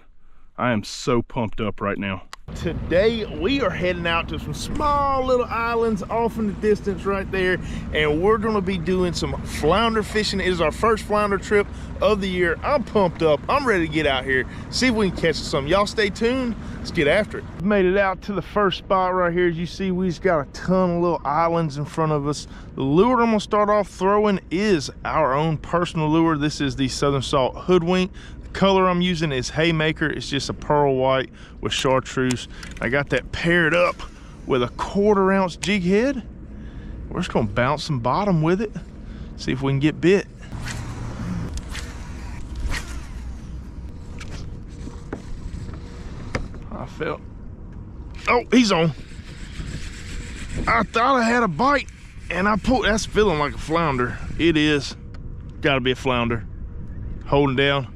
I am so pumped up right now. Today we are heading out to some small little islands off in the distance right there, and we're going to be doing some flounder fishing. It is our first flounder trip of the year. I'm pumped up. I'm ready to get out here, see if we can catch some. Y'all stay tuned. Let's get after it. Made it out to the first spot right here. As you see, we just got a ton of little islands in front of us. The lure I'm going to start off throwing is our own personal lure. This is the Southern Salt Hoodwink. Color I'm using is Haymaker. It's just a pearl white with chartreuse. I got that paired up with a 1/4 ounce jig head. We're just gonna bounce some bottom with it, see if we can get bit. I felt, oh, he's on. I thought I had a bite and I pulled. That's feeling like a flounder. It is. Gotta be a flounder. Holding down.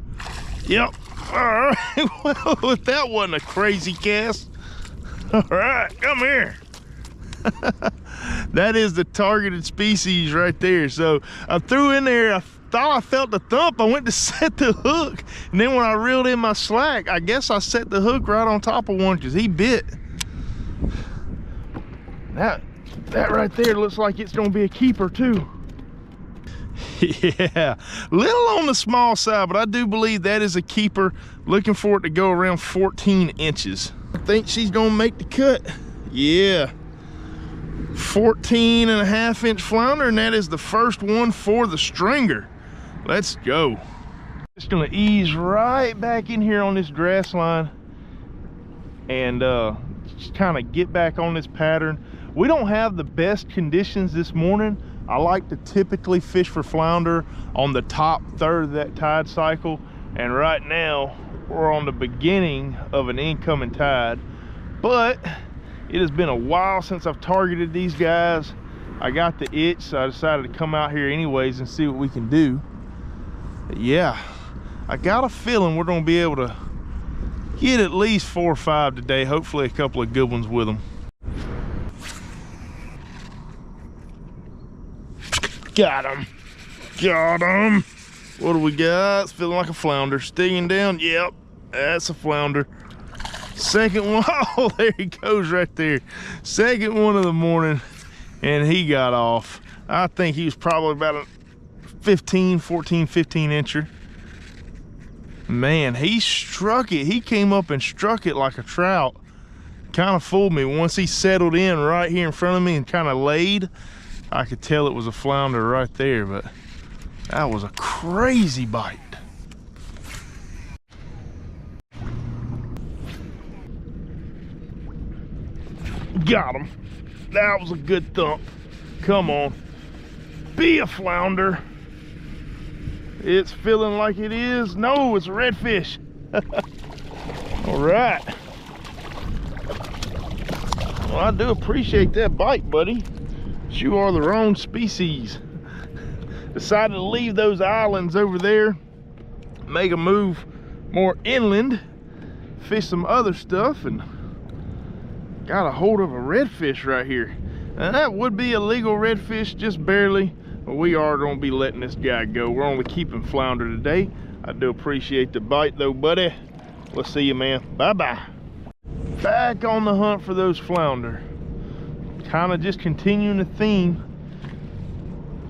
Yep. All right. Well, that wasn't a crazy cast. All right, come here. That is the targeted species right there. So I threw in there, I thought I felt the thump. I went to set the hook, and then when I reeled in my slack, I guess I set the hook right on top of one because he bit. That right there looks like it's gonna be a keeper too. Yeah, little on the small side, but I do believe that is a keeper. Looking for it to go around 14 inches. I think she's gonna make the cut. Yeah, 14.5-inch flounder, and that is the first one for the stringer. Let's go. Just gonna ease right back in here on this grass line and just kind of get back on this pattern. We don't have the best conditions this morning. I like to typically fish for flounder on the top third of that tide cycle, and right now we're on the beginning of an incoming tide. But it has been a while since I've targeted these guys. I got the itch, so I decided to come out here anyways and see what we can do. But yeah, I got a feeling we're gonna be able to get at least 4 or 5 today, hopefully a couple of good ones with them. Got him. Got him. What do we got? It's feeling like a flounder. Stinging down. Yep, that's a flounder. Second one. Oh, there he goes right there. Second one of the morning, and he got off. I think he was probably about a 14, 15 incher. Man, he struck it. He came up and struck it like a trout. Kind of fooled me. Once he settled in right here in front of me and kind of laid, I could tell it was a flounder right there, but that was a crazy bite. Got him. That was a good thump. Come on. Be a flounder. It's feeling like it is. No, it's a redfish. All right. Well, I do appreciate that bite, buddy. You are the wrong species. Decided to leave those islands over there, make a move more inland, fish some other stuff, and got a hold of a redfish right here. Now that would be a legal redfish, just barely, but we are gonna be letting this guy go. We're only keeping flounder today. I do appreciate the bite though, buddy. We'll see you, man. Bye-bye. Back on the hunt for those flounder. Kind of just continuing the theme,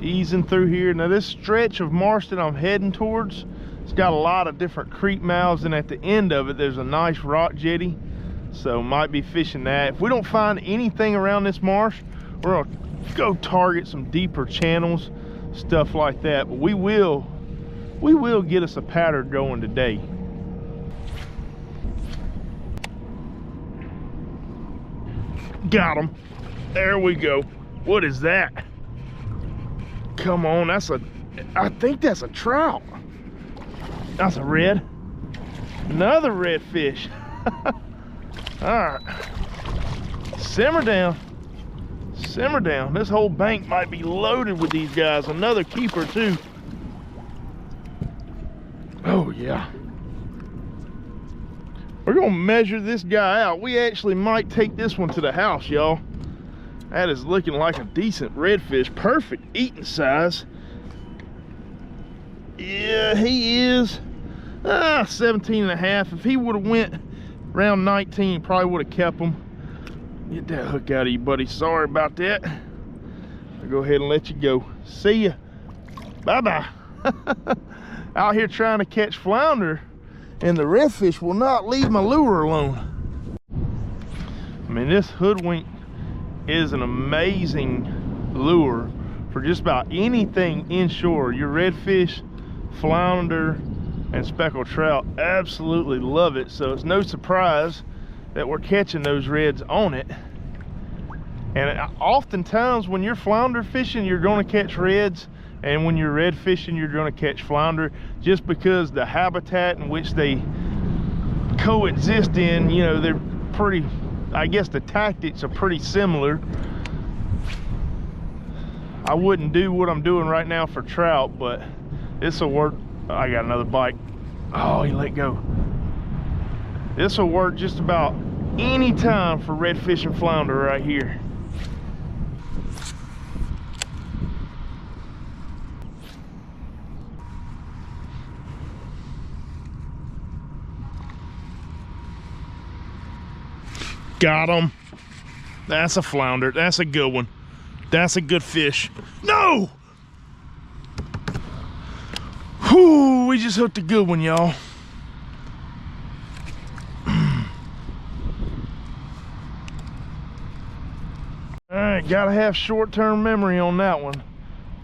easing through here. Now this stretch of marsh that I'm heading towards, it's got a lot of different creek mouths, and at the end of it there's a nice rock jetty, so might be fishing that. If we don't find anything around this marsh, we're gonna go target some deeper channels, stuff like that. But we will get us a pattern going today. Got him. There we go. What is that? Come on, I think that's a trout. That's a red. Another redfish. All right. Simmer down. Simmer down. This whole bank might be loaded with these guys. Another keeper too. Oh yeah. We're gonna measure this guy out. We actually might take this one to the house, y'all. That is looking like a decent redfish. Perfect eating size. Yeah, he is 17.5. If he would have went around 19, probably would have kept him. Get that hook out of you, buddy. Sorry about that. I'll go ahead and let you go. See ya. Bye-bye. Out here trying to catch flounder, and the redfish will not leave my lure alone. I mean, this HOODWINK is an amazing lure for just about anything inshore. Your redfish, flounder, and speckled trout absolutely love it, so it's no surprise that we're catching those reds on it. And oftentimes when you're flounder fishing, you're going to catch reds, and when you're red fishing, you're going to catch flounder, just because the habitat in which they coexist in, you know, they're pretty, I guess the tactics are pretty similar. I wouldn't do what I'm doing right now for trout, but this will work. I got another bite. Oh, he let go. This will work just about any time for redfish and flounder right here. Got him. That's a flounder. That's a good one. That's a good fish. No! Whoo, we just hooked a good one, y'all. All right, gotta have short-term memory on that one.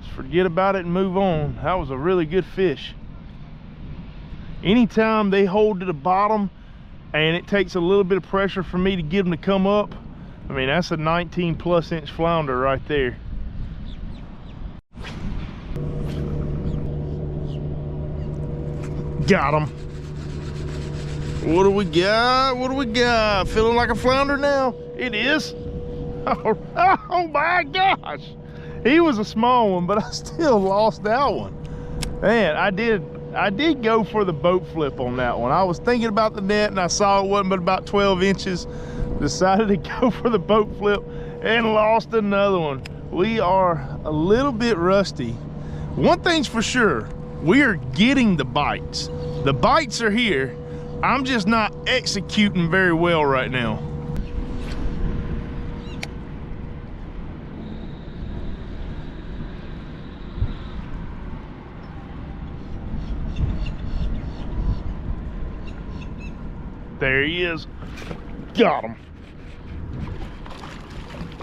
Just forget about it and move on. That was a really good fish. Anytime they hold to the bottom and it takes a little bit of pressure for me to get them to come up, I mean, that's a 19+ inch flounder right there. Got him. What do we got? What do we got? Feeling like a flounder now? It is. Oh my gosh. He was a small one, but I still lost that one. Man, I did go for the boat flip on that one. I was thinking about the net and I saw it wasn't but about 12 inches. Decided to go for the boat flip and lost another one. We are a little bit rusty. One thing's for sure, we are getting the bites. The bites are here. I'm just not executing very well right now. There he is. Got him.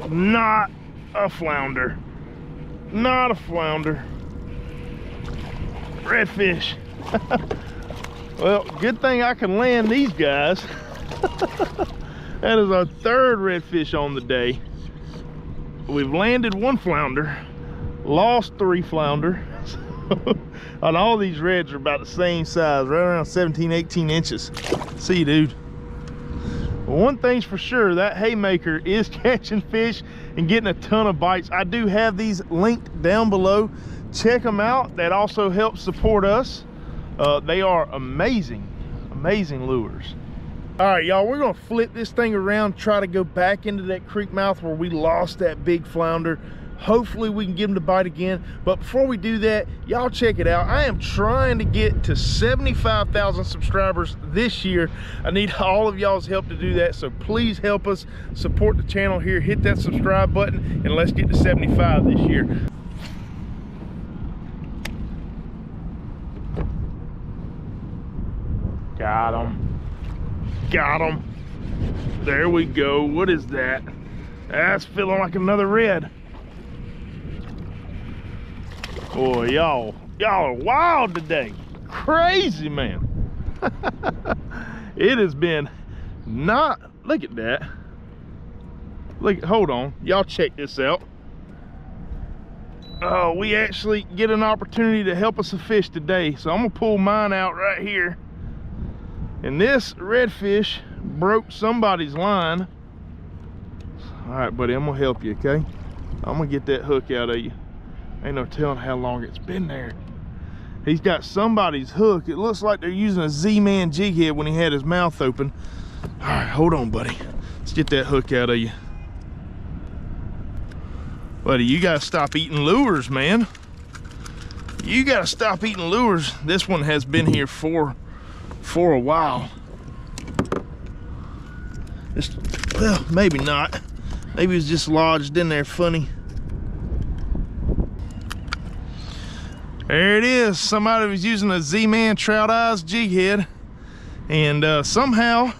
Not a flounder. Not a flounder. Redfish. Well, good thing I can land these guys. That is our third redfish on the day. We've landed one flounder, lost 3 flounder. And all these reds are about the same size, right around 17, 18 inches. See you, dude. Well, one thing's for sure, that haymaker is catching fish and getting a ton of bites. I do have these linked down below. Check them out. That also helps support us. They are amazing, amazing lures. All right, y'all, we're gonna flip this thing around, try to go back into that creek mouth where we lost that big flounder. Hopefully we can get him to bite again. But before we do that, y'all check it out. I am trying to get to 75,000 subscribers this year. I need all of y'all's help to do that. So please help us support the channel here. Hit that subscribe button and let's get to 75 this year. Got him. Got him. There we go. What is that? That's feeling like another red. Boy, y'all are wild today. Crazy, man. It has been not, look at that. Look, hold on, y'all check this out. Oh, we actually get an opportunity to help us a fish today. So I'm gonna pull mine out right here. And this redfish broke somebody's line. All right, buddy, I'm gonna help you, okay? I'm gonna get that hook out of you. Ain't no telling how long it's been there. He's got somebody's hook. It looks like they're using a Z-Man jig head when he had his mouth open. All right, hold on, buddy. Let's get that hook out of you. Buddy, you gotta stop eating lures, man. You gotta stop eating lures. This one has been here for a while. Well, maybe not. Maybe it's just lodged in there funny. There it is. Somebody was using a Z-Man Trout Eyes jig head, and somehow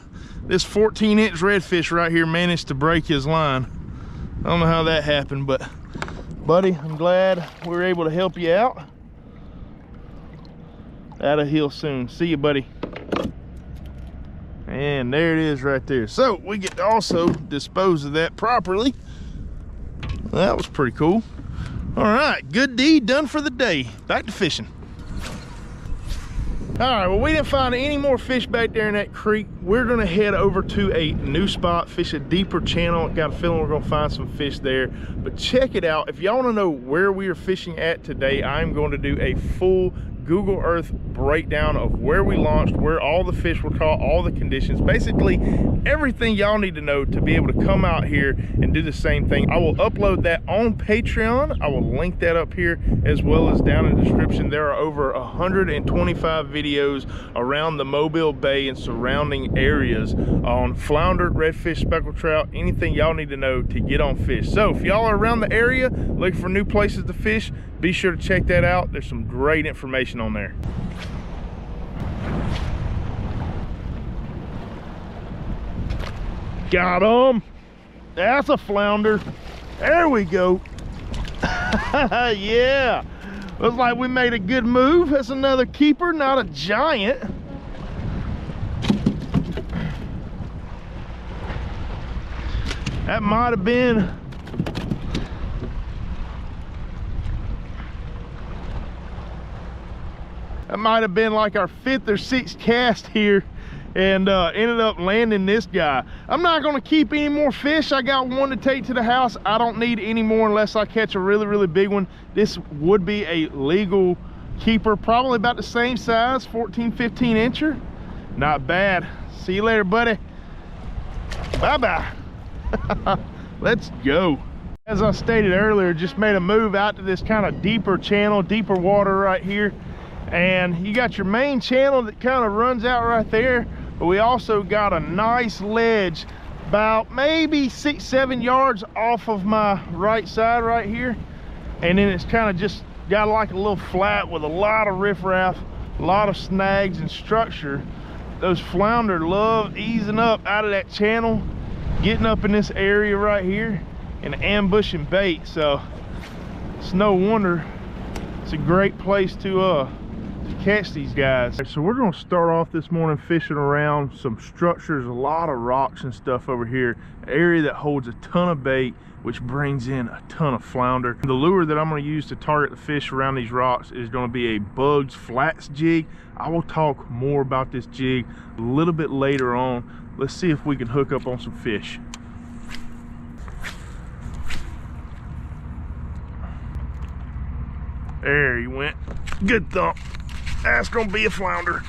this 14-inch redfish right here managed to break his line. I don't know how that happened, but buddy, I'm glad we were able to help you out. That'll heal soon. See you, buddy. And there it is right there. So we get to also dispose of that properly. That was pretty cool. All right, good deed done for the day. Back to fishing. All right, well, we didn't find any more fish back there in that creek. We're gonna head over to a new spot, fish a deeper channel. Got a feeling we're gonna find some fish there. But check it out. If y'all wanna know where we are fishing at today, I'm going to do a full Google Earth breakdown of where we launched, where all the fish were caught, all the conditions, basically everything y'all need to know to be able to come out here and do the same thing. I will upload that on Patreon. I will link that up here as well as down in the description. There are over 125 videos around the Mobile Bay and surrounding areas on flounder, redfish, speckled trout, anything y'all need to know to get on fish. So if y'all are around the area looking for new places to fish, be sure to check that out. There's some great information on there. Got him. That's a flounder. There we go. Yeah, looks like we made a good move. That's another keeper, not a giant. That might have been like our 5th or 6th cast here, and ended up landing this guy. I'm not going to keep any more fish. I got one to take to the house. I don't need any more unless I catch a really big one. This would be a legal keeper, probably about the same size, 14-15 incher. Not bad. See you later, buddy. Bye-bye. Let's go. As I stated earlier, just made a move out to this kind of deeper channel, deeper water right here. And you got your main channel that kind of runs out right there, but we also got a nice ledge about maybe 6-7 yards off of my right side right here. And then it's kind of just got like a little flat with a lot of riffraff, a lot of snags and structure. Those flounder love easing up out of that channel, getting up in this area right here and ambushing bait. So it's no wonder it's a great place to catch these guys. So we're going to start off this morning fishing around some structures, a lot of rocks and stuff over here, an area that holds a ton of bait, which brings in a ton of flounder. The lure that I'm going to use to target the fish around these rocks is going to be a Bugs Flats jig. I will talk more about this jig a little bit later on. Let's see if we can hook up on some fish. There he went. Good thump. That's gonna be a flounder.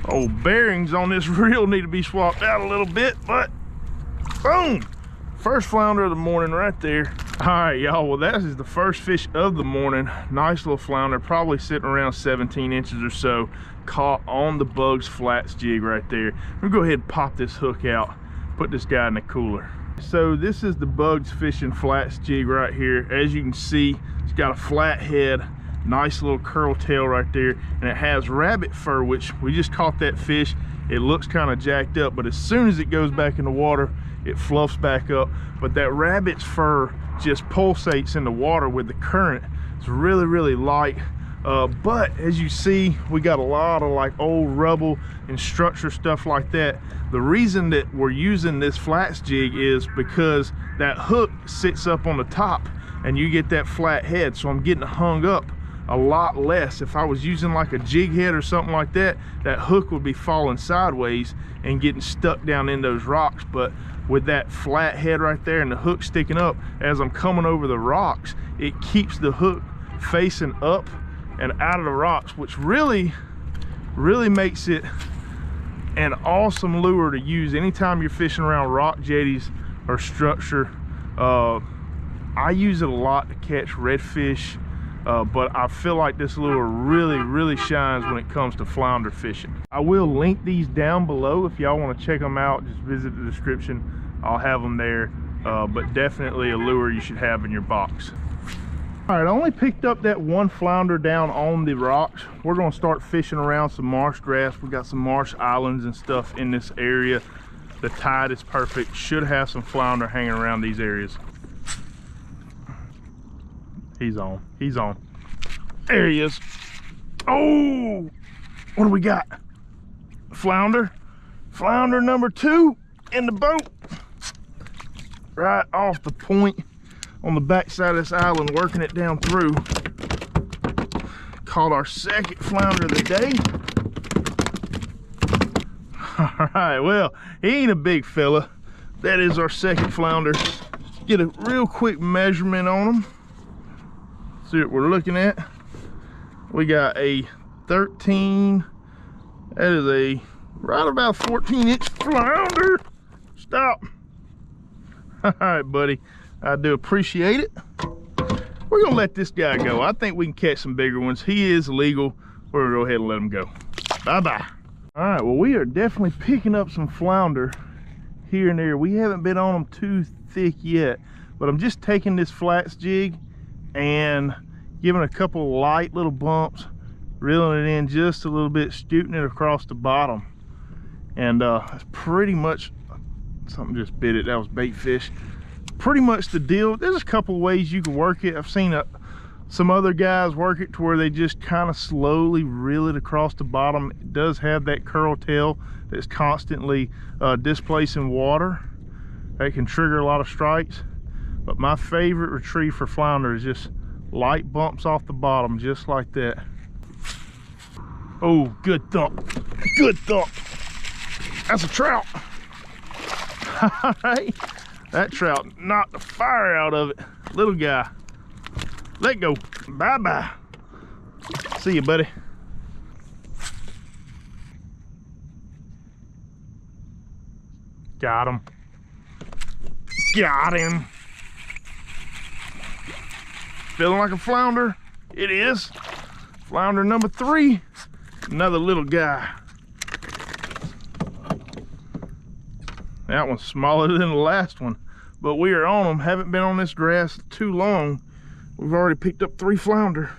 Oh, bearings on this reel need to be swapped out a little bit, but boom! First flounder of the morning right there. All right, y'all, well, that is the first fish of the morning. Nice little flounder, probably sitting around 17 inches or so, caught on the Bugs Flats jig right there. I'm gonna go ahead and pop this hook out, put this guy in the cooler. So this is the Bugs Fishing Flats jig right here. As you can see, it's got a flat head, nice little curl tail right there, and it has rabbit fur, which we just caught that fish. It looks kind of jacked up, but as soon as it goes back in the water, it fluffs back up. But that rabbit's fur just pulsates in the water with the current. It's really light. But as you see, we got a lot of like old rubble and structure stuff like that. The reason that we're using this flats jig is because that hook sits up on the top and you get that flat head, so I'm getting hung up a lot less. If I was using like a jig head or something like that, that hook would be falling sideways and getting stuck down in those rocks. But with that flat head right there and the hook sticking up, as I'm coming over the rocks, it keeps the hook facing up and out of the rocks, which really makes it an awesome lure to use anytime you're fishing around rock jetties or structure. I use it a lot to catch redfish, but I feel like this lure really shines when it comes to flounder fishing. I will link these down below if y'all want to check them out. Just visit the description, I'll have them there. But definitely a lure you should have in your box. All right, I only picked up that one flounder down on the rocks. We're gonna start fishing around some marsh grass. We got some marsh islands and stuff in this area. The tide is perfect. Should have some flounder hanging around these areas. He's on. There he is. Oh, what do we got? Flounder number 2 in the boat. Right off the point on the back side of this island, working it down through. Caught our second flounder of the day. All right, well, he ain't a big fella. That is our second flounder. Get a real quick measurement on him. See what we're looking at. We got a 13. That is a right about 14-inch flounder. Stop. All right, buddy. I do appreciate it. We're gonna let this guy go. I think we can catch some bigger ones. He is legal. We're gonna go ahead and let him go. Bye-bye. All right, well, we are definitely picking up some flounder here and there. We haven't been on them too thick yet, but I'm just taking this flats jig and giving a couple of light little bumps, reeling it in just a little bit, scooting it across the bottom. And that's pretty much, something just bit it. That was bait fish. Pretty much the deal. There's a couple of ways you can work it. I've seen some other guys work it to where they just kind of slowly reel it across the bottom. It does have that curl tail that's constantly displacing water. That can trigger a lot of strikes. But my favorite retrieve for flounder is just light bumps off the bottom, just like that. Oh, good thump. Good thump. That's a trout. All right. That trout knocked the fire out of it. Little guy. Let go. Bye-bye. See you, buddy. Got him. Got him. Feeling like a flounder. It is. Flounder number 3. Another little guy. That one's smaller than the last one. But we are on them. Haven't been on this grass too long. We've already picked up 3 flounder.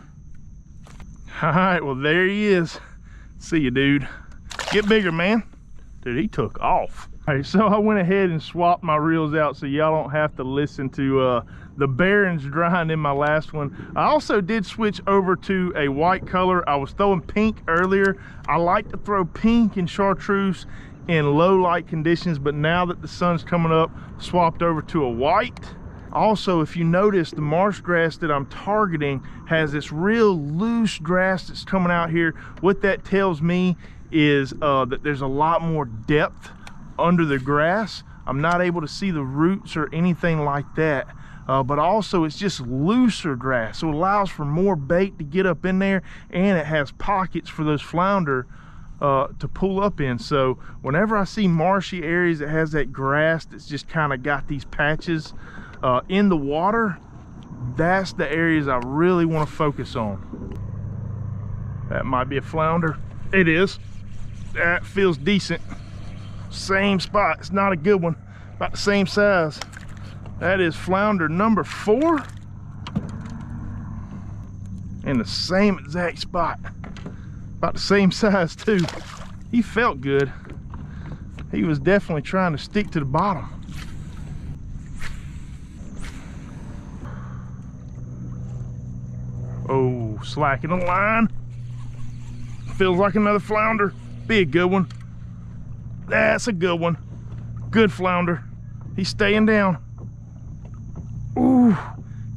All right, well, there he is. See you, dude. Get bigger, man. Dude, he took off. All right, so I went ahead and swapped my reels out so y'all don't have to listen to the bearings drying in my last one. I also did switch over to a white color. I was throwing pink earlier. I like to throw pink and chartreuse in low light conditions, but now that the sun's coming up, swapped over to a white. Also, if you notice, the marsh grass that I'm targeting has this real loose grass that's coming out here. What that tells me is that there's a lot more depth under the grass. I'm not able to see the roots or anything like that. But also it's just looser grass, so it allows for more bait to get up in there, and it has pockets for those flounder to pull up in. So whenever I see marshy areas that has that grass that's just kind of got these patches in the water, that's the areas I really want to focus on. That might be a flounder. It is. That feels decent. Same spot. It's not a good one. About the same size. That is flounder number 4 in the same exact spot. About the same size too. He felt good. He was definitely trying to stick to the bottom. Oh, slacking the line. Feels like another flounder. Be a good one. That's a good one. Good flounder. He's staying down. Ooh,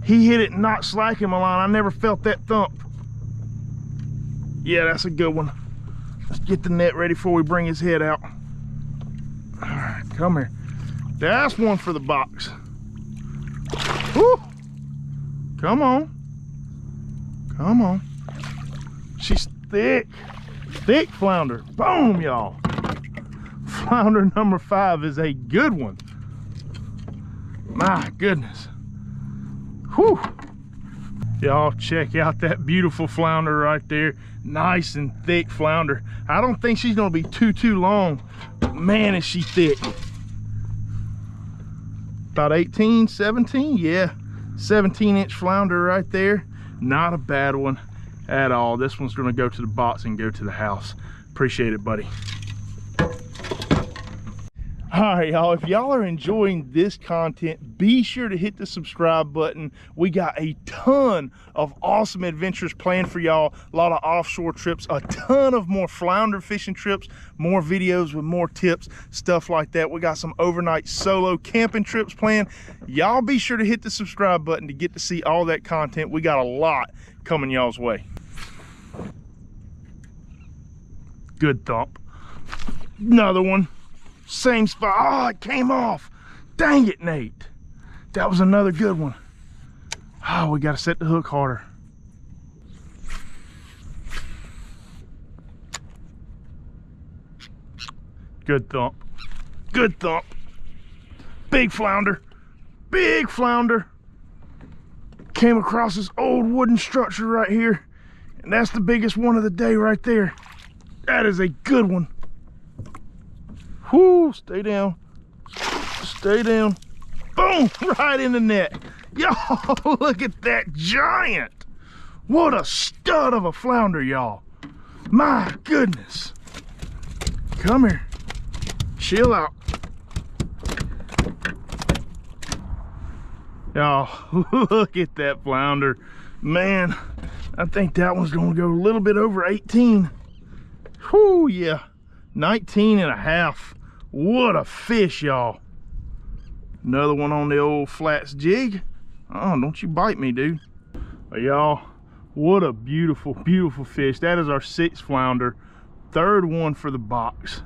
he hit it, not slacking my line. I never felt that thump. Yeah, that's a good one. Let's get the net ready before we bring his head out. All right, come here. That's one for the box. Woo! Come on. Come on. She's thick. Thick flounder. Boom, y'all. Flounder number 5 is a good one. My goodness. Whew. Y'all check out that beautiful flounder right there. Nice and thick flounder. I don't think she's gonna be too long, but man, is she thick. About 18, 17, yeah. 17-inch flounder right there. Not a bad one at all. This one's gonna go to the box and go to the house. Appreciate it, buddy. All right, y'all, if y'all are enjoying this content, be sure to hit the subscribe button. We got a ton of awesome adventures planned for y'all. A lot of offshore trips, a ton of more flounder fishing trips, more videos with more tips, stuff like that. We got some overnight solo camping trips planned. Y'all be sure to hit the subscribe button to get to see all that content. We got a lot coming y'all's way. Good thump. Another one. Same spot. Oh, it came off. Dang it, Nate. That was another good one. Oh, we got to set the hook harder. Good thump. Good thump. Big flounder. Big flounder. Came across this old wooden structure right here, and that's the biggest one of the day right there. That is a good one. Whoo, stay down. Stay down. Boom, right in the net. Y'all, look at that giant. What a stud of a flounder, y'all. My goodness. Come here. Chill out. Y'all, look at that flounder. Man, I think that one's gonna go a little bit over 18. Whoo, yeah. 19 and a half. What a fish, y'all. Another one on the old flats jig. Oh, don't you bite me, dude. Y'all, what a beautiful, beautiful fish. That is our 6th flounder. 3rd one for the box.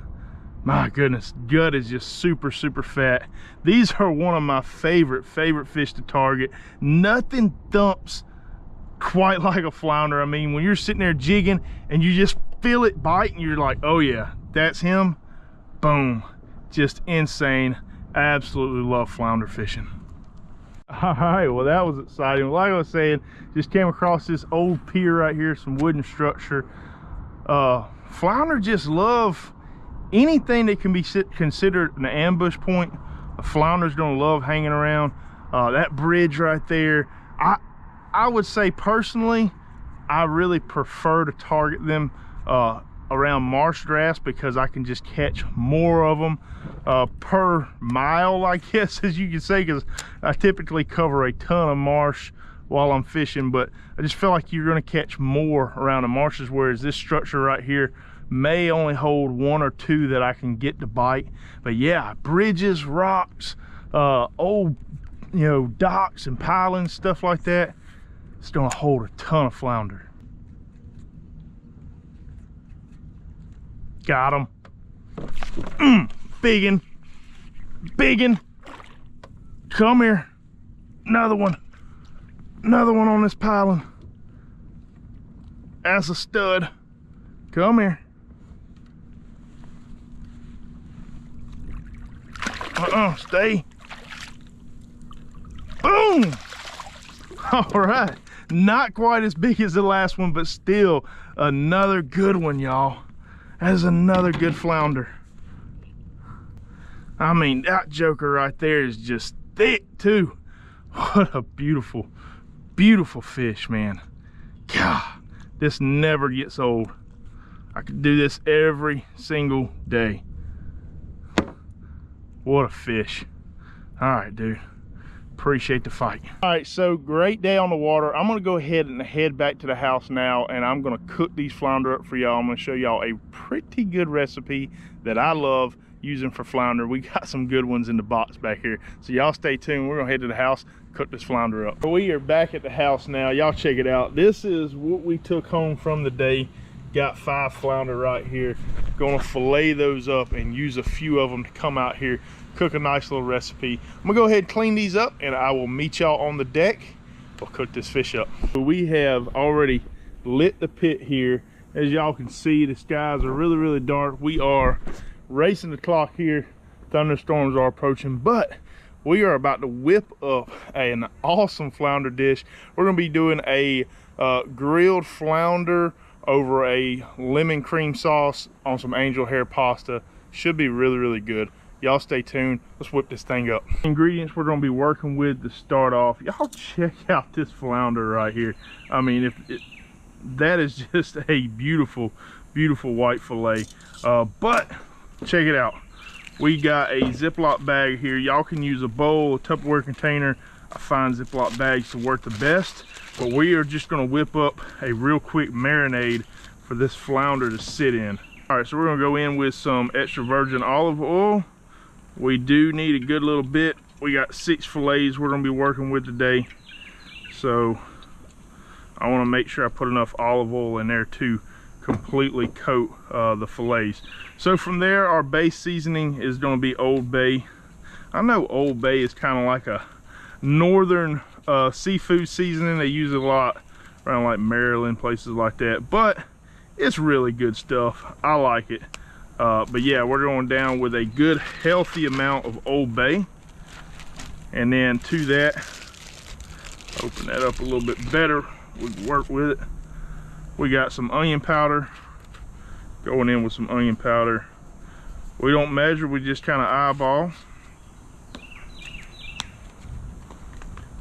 My goodness, gut is just super, super fat. These are one of my favorite fish to target. Nothing thumps quite like a flounder. I mean, when you're sitting there jigging and you just feel it bite and you're like, oh yeah, that's him. Boom, just insane. I absolutely love flounder fishing. All right, well, that was exciting. Like I was saying, just came across this old pier right here, some wooden structure. Flounder just love anything that can be considered an ambush point. A flounder's gonna love hanging around. That bridge right there, I would say personally, I really prefer to target them around marsh grass because I can just catch more of them per mile, I guess, as you can say, because I typically cover a ton of marsh while I'm fishing, but I just feel like you're going to catch more around the marshes, whereas this structure right here may only hold 1 or 2 that I can get to bite. But yeah, bridges, rocks, old, you know, docks and pilings, stuff like that, it's going to hold a ton of flounder. Got him. Biggin. Biggin. Come here. Another one. Another one on this piling. That's a stud. Come here. Stay. Boom. All right. Not quite as big as the last one, but still another good one, y'all. That's another good flounder. I mean, that joker right there is just thick too. What a beautiful, beautiful fish, man. God, this never gets old. I could do this every single day. What a fish. All right, dude. Appreciate the fight. All right, so great day on the water. I'm gonna go ahead and head back to the house now, and I'm gonna cook these flounder up for y'all. I'm gonna show y'all a pretty good recipe that I love using for flounder. We got some good ones in the box back here, so y'all stay tuned. We're gonna head to the house, cook this flounder up. We are back at the house now. Y'all check it out. This is what we took home from the day. Got 5 flounder right here. Gonna fillet those up and use a few of them to come out here, cook a nice little recipe. I'm gonna go ahead and clean these up, and I will meet y'all on the deck. We'll cook this fish up. We have already lit the pit here. As y'all can see, the skies are really, really dark. We are racing the clock here. Thunderstorms are approaching, but we are about to whip up an awesome flounder dish. We're gonna be doing a grilled flounder over a lemon cream sauce on some angel hair pasta. Should be really, really good. Y'all stay tuned. Let's whip this thing up. Ingredients we're going to be working with to start off. Y'all check out this flounder right here. I mean, that is just a beautiful, beautiful white fillet. But check it out. We got a Ziploc bag here. Y'all can use a bowl, a Tupperware container. I find Ziploc bags to work the best. But we are just going to whip up a real quick marinade for this flounder to sit in. All right, so we're going to go in with some extra virgin olive oil. We do need a good little bit. We got 6 fillets we're going to be working with today. So I want to make sure I put enough olive oil in there to completely coat the fillets. So from there, our base seasoning is going to be Old Bay. I know Old Bay is kind of like a northern seafood seasoning. They use it a lot around like Maryland, places like that, but it's really good stuff. I like it. But yeah, we're going down with a good healthy amount of Old Bay. And then to that, open that up a little bit better, we can work with it. We got some onion powder, going in with some onion powder. We don't measure, we just kind of eyeball.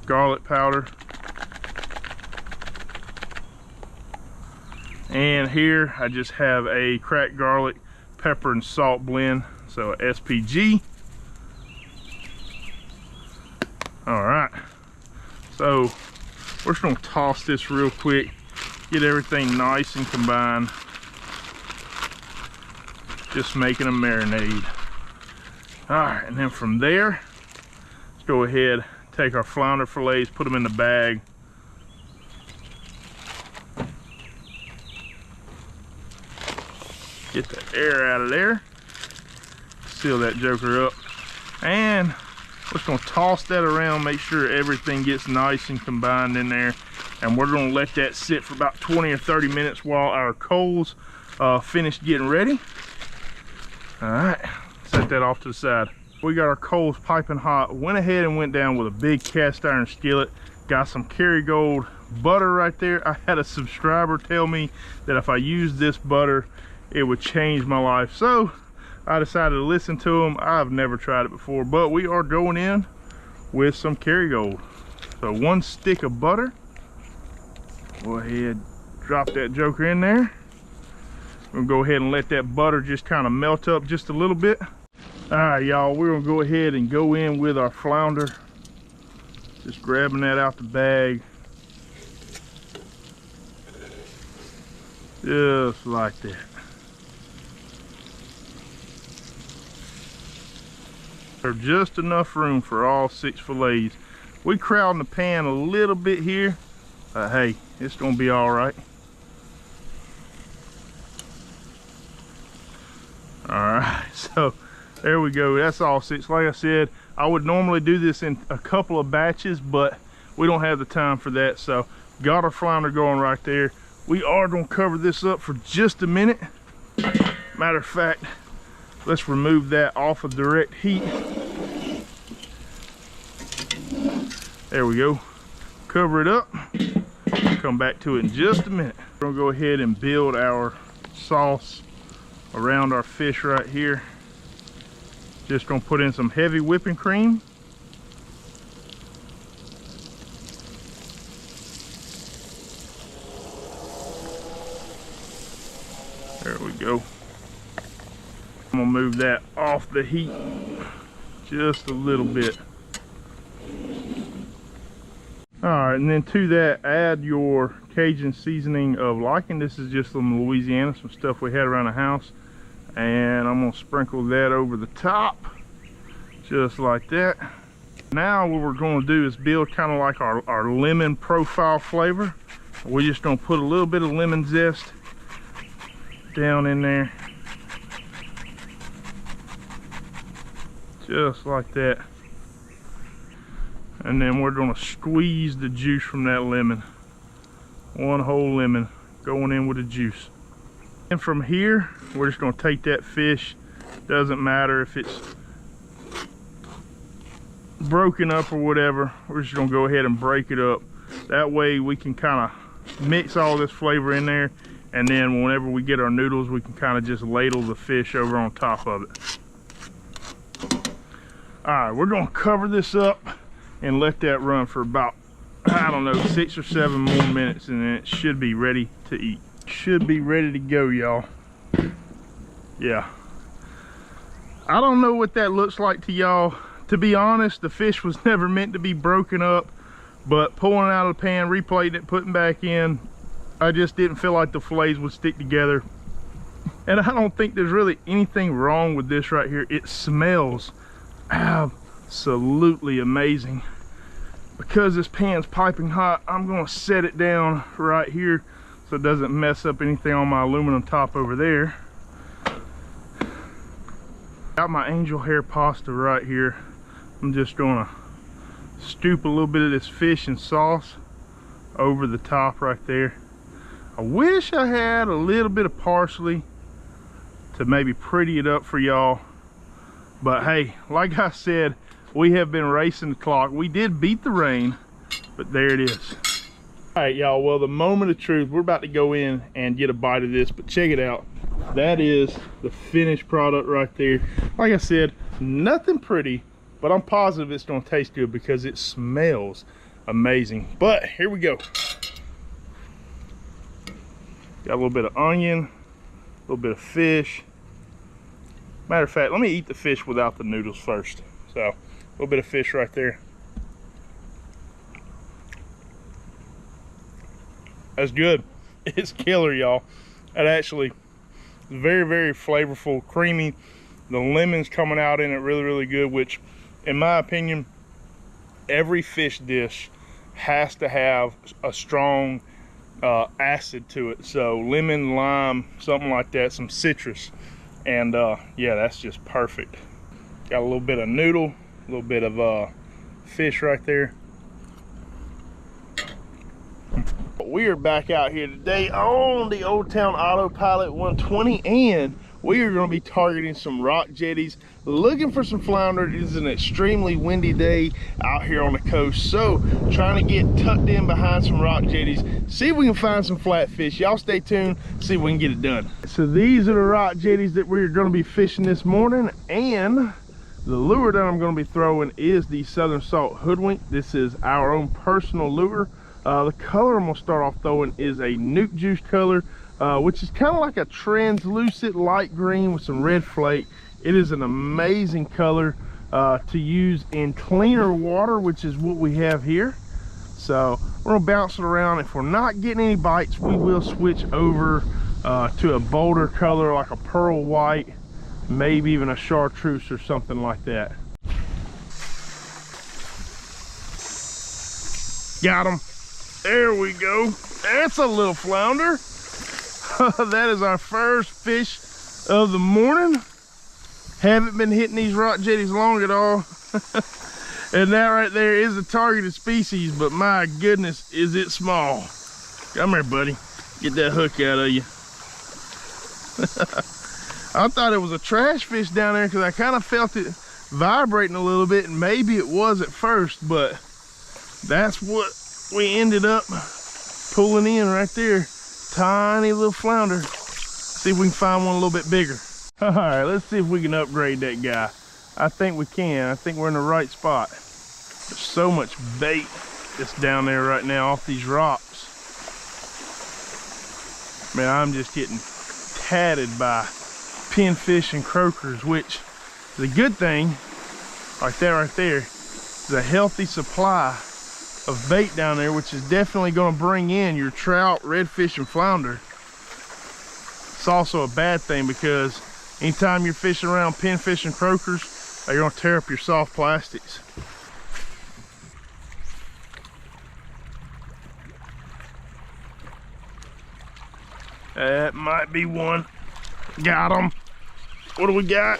Garlic powder. And here I just have a cracked garlic, pepper and salt blend, so a SPG. All right, so we're just gonna toss this real quick, get everything nice and combined. Just making a marinade. All right, and then from there, let's go ahead, take our flounder fillets, put them in the bag. Get the air out of there. Seal that joker up. And we're just gonna toss that around, make sure everything gets nice and combined in there. And we're gonna let that sit for about 20 or 30 minutes while our coals finish getting ready. All right, set that off to the side. We got our coals piping hot. Went ahead and went down with a big cast iron skillet. Got some Kerrygold butter right there. I had a subscriber tell me that if I used this butter, it would change my life. So I decided to listen to them. I've never tried it before, but we are going in with some Kerrygold. So 1 stick of butter. Go ahead, drop that joker in there. We're gonna go ahead and let that butter just kind of melt up just a little bit. All right, y'all, we're gonna go ahead and go in with our flounder. Just grabbing that out the bag. Just like that. There's just enough room for all 6 fillets. We crowding the pan a little bit here. Hey, it's gonna be all right. All right, so there we go. That's all 6. Like I said, I would normally do this in a couple of batches, but we don't have the time for that. So got our flounder going right there. We are gonna cover this up for just a minute. Matter of fact, let's remove that off of direct heat. There we go. Cover it up. Come back to it in just a minute. We're gonna go ahead and build our sauce around our fish right here. Just gonna put in some heavy whipping cream. There we go. I'm gonna move that off the heat just a little bit. All right, and then to that, add your Cajun seasoning of liking. This is just from Louisiana, some stuff we had around the house. And I'm gonna sprinkle that over the top, just like that. Now what we're gonna do is build kind of like our lemon profile flavor. We're just gonna put a little bit of lemon zest down in there. Just like that. And then we're gonna squeeze the juice from that lemon. 1 whole lemon going in with the juice. And from here, we're just gonna take that fish. Doesn't matter if it's broken up or whatever. We're just gonna go ahead and break it up. That way we can kind of mix all this flavor in there. And then whenever we get our noodles, we can kind of just ladle the fish over on top of it. All right, we're gonna cover this up and let that run for about, I don't know, 6 or 7 more minutes, and then it should be ready to eat. Should be ready to go, y'all. Yeah. I don't know what that looks like to y'all. To be honest, the fish was never meant to be broken up, but pulling it out of the pan, replating it, putting back in, I just didn't feel like the fillets would stick together. And I don't think there's really anything wrong with this right here. It smells absolutely amazing. Because this pan's piping hot, I'm gonna set it down right here so it doesn't mess up anything on my aluminum top over there. Got my angel hair pasta right here. I'm just gonna scoop a little bit of this fish and sauce over the top right there. I wish I had a little bit of parsley to maybe pretty it up for y'all. But hey, like I said, we have been racing the clock. We did beat the rain, but there it is. All right, y'all, well, the moment of truth, we're about to go in and get a bite of this, but check it out. That is the finished product right there. Like I said, nothing pretty, but I'm positive it's gonna taste good because it smells amazing. But here we go. Got a little bit of onion, a little bit of fish. Matter of fact, let me eat the fish without the noodles first. So, a little bit of fish right there. That's good. It's killer, y'all. It actually is very, very flavorful, creamy. The lemon's coming out in it really, really good, which, in my opinion, every fish dish has to have a strong acid to it. So lemon, lime, something like that, some citrus. And yeah, that's just perfect. Got a little bit of noodle, a little bit of fish right there. We are back out here today on the Old Town Autopilot 120, and we are going to be targeting some rock jetties, looking for some flounder. It is an extremely windy day out here on the coast, so trying to get tucked in behind some rock jetties, see if we can find some flatfish. Y'all stay tuned, see if we can get it done. So these are the rock jetties that we're going to be fishing this morning, and the lure that I'm going to be throwing is the Southern Salt HOODWINK. This is our own personal lure. The color I'm going to start off throwing is a nuke juice color, which is kind of like a translucent light green with some red flake. It is an amazing color to use in cleaner water, which is what we have here. So we're going to bounce it around. If we're not getting any bites, we will switch over to a bolder color like a pearl white, maybe even a chartreuse or something like that. Got him. There we go. That's a little flounder. That is our first fish of the morning. Haven't been hitting these rock jetties long at all. And that right there is a targeted species, but my goodness, is it small. Come here, buddy. Get that hook out of you. I thought it was a trash fish down there because I kind of felt it vibrating a little bit, and maybe it was at first, but that's what we ended up pulling in right there. Tiny little flounder. See if we can find one a little bit bigger. All right, let's see if we can upgrade that guy. I think we can. I think we're in the right spot. There's so much bait that's down there right now off these rocks. Man, I'm just getting tatted by pinfish and croakers, which is a good thing. Like that right there is a healthy supply of bait down there, which is definitely going to bring in your trout, redfish, and flounder. It's also a bad thing because anytime you're fishing around pinfish and croakers, they're going to tear up your soft plastics. That might be one. Got him. What do we got?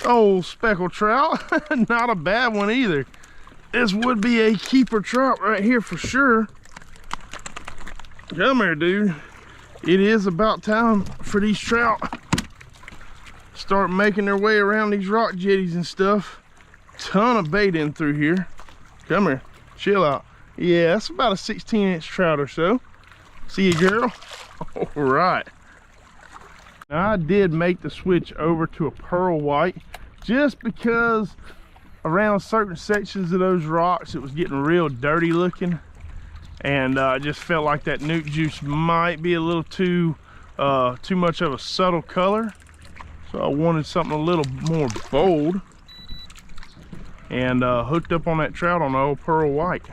Oh, speckled trout. Not a bad one either. This would be a keeper trout right here for sure. Come here, dude. It is about time for these trout start making their way around these rock jetties and stuff. Ton of bait in through here. Come here, chill out. Yeah, that's about a 16-inch trout or so. See you, girl. All right. Now, I did make the switch over to a pearl white just because around certain sections of those rocks it was getting real dirty looking, and I just felt like that nuke juice might be a little too much of a subtle color, so I wanted something a little more bold, and hooked up on that trout on the old pearl white.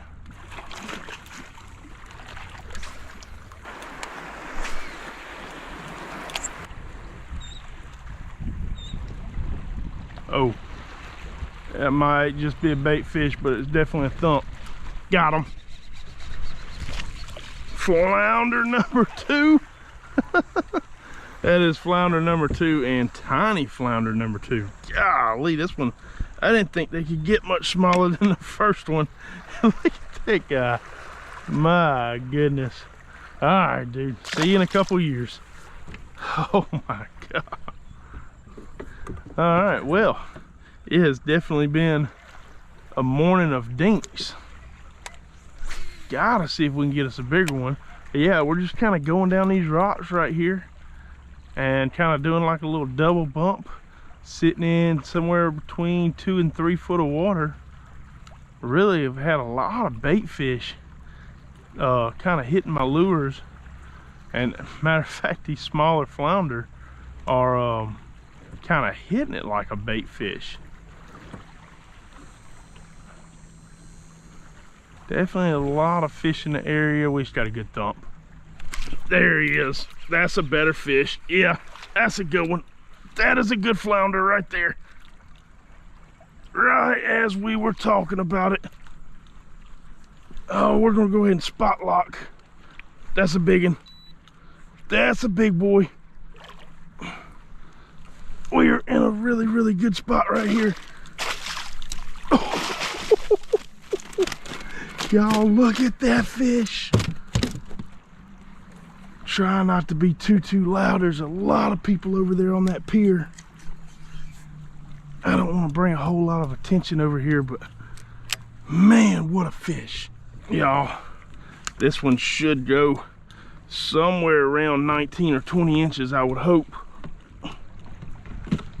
Oh, that might just be a bait fish, but it's definitely a thump. Got him. Flounder number 2. That is flounder number 2 and tiny flounder number 2. Golly, this one, I didn't think they could get much smaller than the first one. Look at that guy. My goodness. All right, dude. See you in a couple years. Oh my All right, well, it has definitely been a morning of dinks. Gotta see if we can get us a bigger one. But yeah, we're just kind of going down these rocks right here and kind of doing like a little double bump, sitting in somewhere between 2 and 3 foot of water. Really have had a lot of bait fish kind of hitting my lures, and matter of fact, these smaller flounder are kind of hitting it like a bait fish. Definitely a lot of fish in the area. We just got a good thump. There he is. That's a better fish. Yeah, that's a good one. That is a good flounder right there. Right as we were talking about it. Oh, we're gonna go ahead and spot lock. That's a big one. That's a big boy. We are in a really, really good spot right here. Y'all, look at that fish. Try not to be too loud. There's a lot of people over there on that pier. I don't want to bring a whole lot of attention over here, but man, what a fish. Y'all, this one should go somewhere around 19 or 20 inches, I would hope.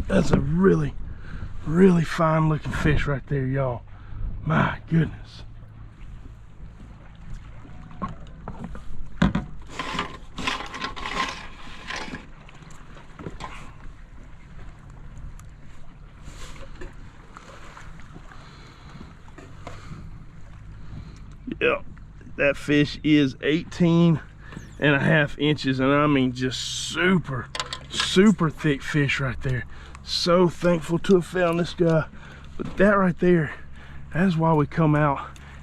That's a really, really fine looking fish right there, y'all. My goodness. Yep, that fish is 18.5 inches, and I mean just super thick fish right there. So thankful to have found this guy. But that right there, that's why we come out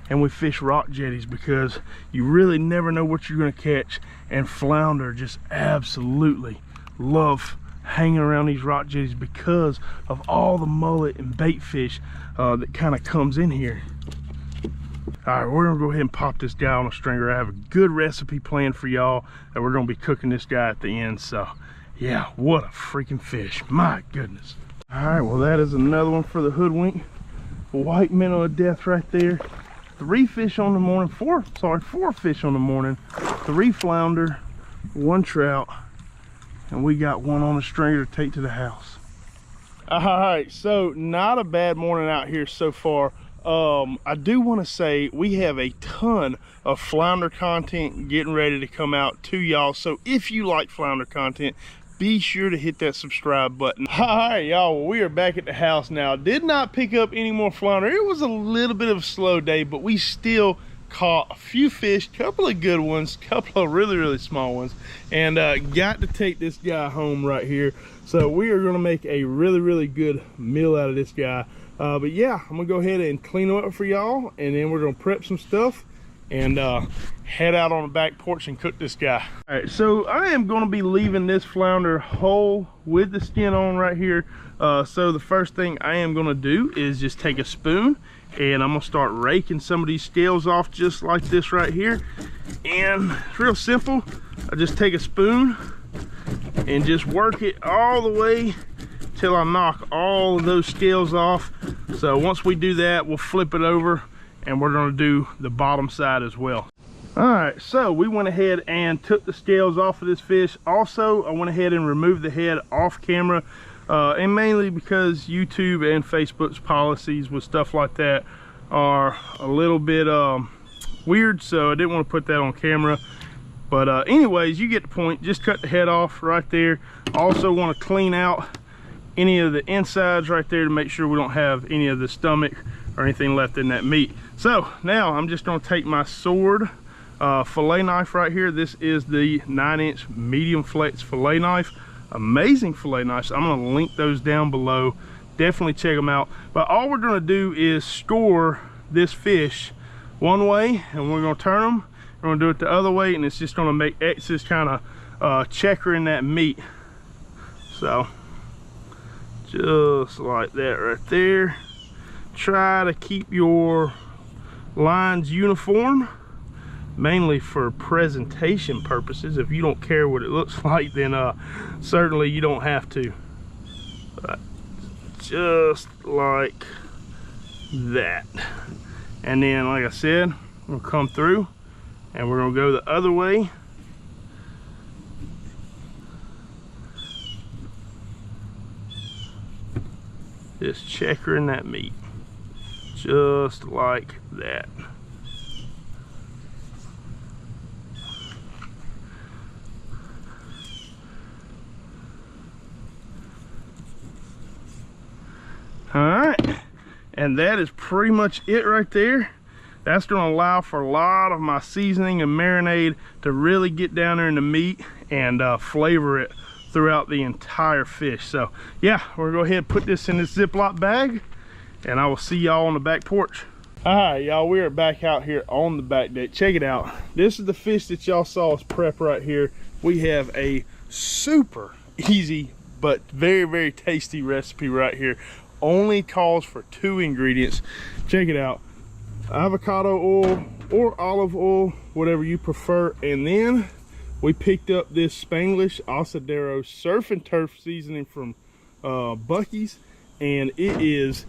and we fish rock jetties, because you really never know what you're going to catch, and flounder just absolutely love hanging around these rock jetties because of all the mullet and bait fish that kind of comes in here. All right, we're gonna go ahead and pop this guy on a stringer. I have a good recipe planned for y'all that we're gonna be cooking this guy at the end. So yeah, what a freaking fish, my goodness. All right, well, that is another one for the hoodwink. White minnow of death right there. 3 fish on the morning, 4 fish on the morning, 3 flounder, 1 trout, and we got one on a stringer to take to the house. All right, so not a bad morning out here so far. I do want to say we have a ton of flounder content getting ready to come out to y'all. So if you like flounder content, be sure to hit that subscribe button. All right, y'all, well, we are back at the house now. Did not pick up any more flounder. It was a little bit of a slow day, but we still caught a few fish, couple of good ones, couple of really small ones, and got to take this guy home right here. So we are going to make a really good meal out of this guy. But yeah, I'm gonna go ahead and clean them up for y'all, and then we're gonna prep some stuff and head out on the back porch and cook this guy. All right, so I am gonna be leaving this flounder whole with the skin on right here. So the first thing I am gonna do is just take a spoon, and I'm gonna start raking some of these scales off just like this right here. And it's real simple. I just take a spoon and just work it all the way till I knock all of those scales off. So once we do that, we'll flip it over and we're going to do the bottom side as well. All right, so we went ahead and took the scales off of this fish. Also, I went ahead and removed the head off camera, and mainly because YouTube and Facebook's policies with stuff like that are a little bit weird, so I didn't want to put that on camera. But anyways, you get the point. Just cut the head off right there. Also want to clean out any of the insides right there to make sure we don't have any of the stomach or anything left in that meat. So now I'm just going to take my sword fillet knife right here. This is the 9-inch medium flex fillet knife. Amazing fillet knives. I'm going to link those down below. Definitely check them out. But all we're going to do is score this fish one way, and we're going to turn them. We're going to do it the other way, and it's just going to make X's kind of checker in that meat. So just like that right there. Try to keep your lines uniform. mainly for presentation purposes. If you don't care what it looks like, then certainly you don't have to. But just like that. And then, like I said, we'll come through and we're gonna go the other way. Just checkering that meat, just like that. All right, and that is pretty much it right there. That's going to allow for a lot of my seasoning and marinade to really get down there in the meat and flavor it throughout the entire fish. So yeah, we're gonna go ahead and put this in this Ziploc bag, and I will see y'all on the back porch. All right, y'all, we are back out here on the back deck. Check it out. This is the fish that y'all saw us prep right here. We have a super easy but very, very tasty recipe right here. Only calls for 2 ingredients. Check it out. Avocado oil or olive oil, whatever you prefer. And then we picked up this Spanglish Asadero surf and turf seasoning from Buc-ee's, and it is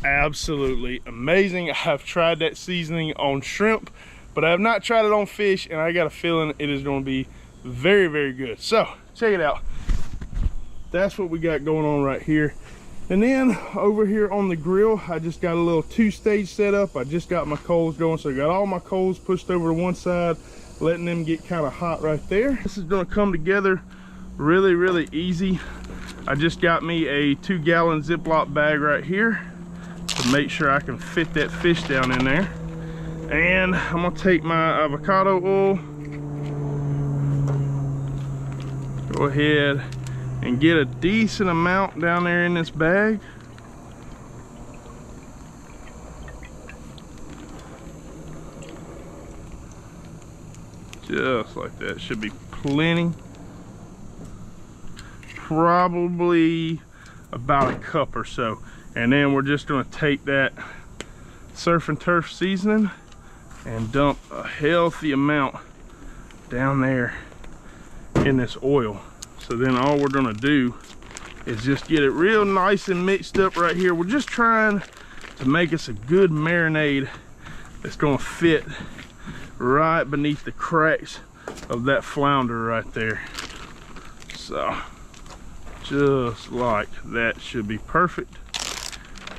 absolutely amazing. I've tried that seasoning on shrimp, but I have not tried it on fish, and I got a feeling it is going to be very, very good. So check it out. That's what we got going on right here. And then over here on the grill, I just got a little 2-stage setup. I just got my coals going, so I got all my coals pushed over to one side, letting them get kind of hot right there. This is going to come together really, really easy. I just got me a 2-gallon Ziploc bag right here to make sure I can fit that fish down in there. And I'm going to take my avocado oil, go ahead and get a decent amount down there in this bag. Just like that. Should be plenty. Probably about a cup or so. And then we're just going to take that surf and turf seasoning and dump a healthy amount down there in this oil. So then all we're gonna do is just get it real nice and mixed up right here. We're just trying to make us a good marinade that's gonna fit right beneath the cracks of that flounder right there. So just like that should be perfect.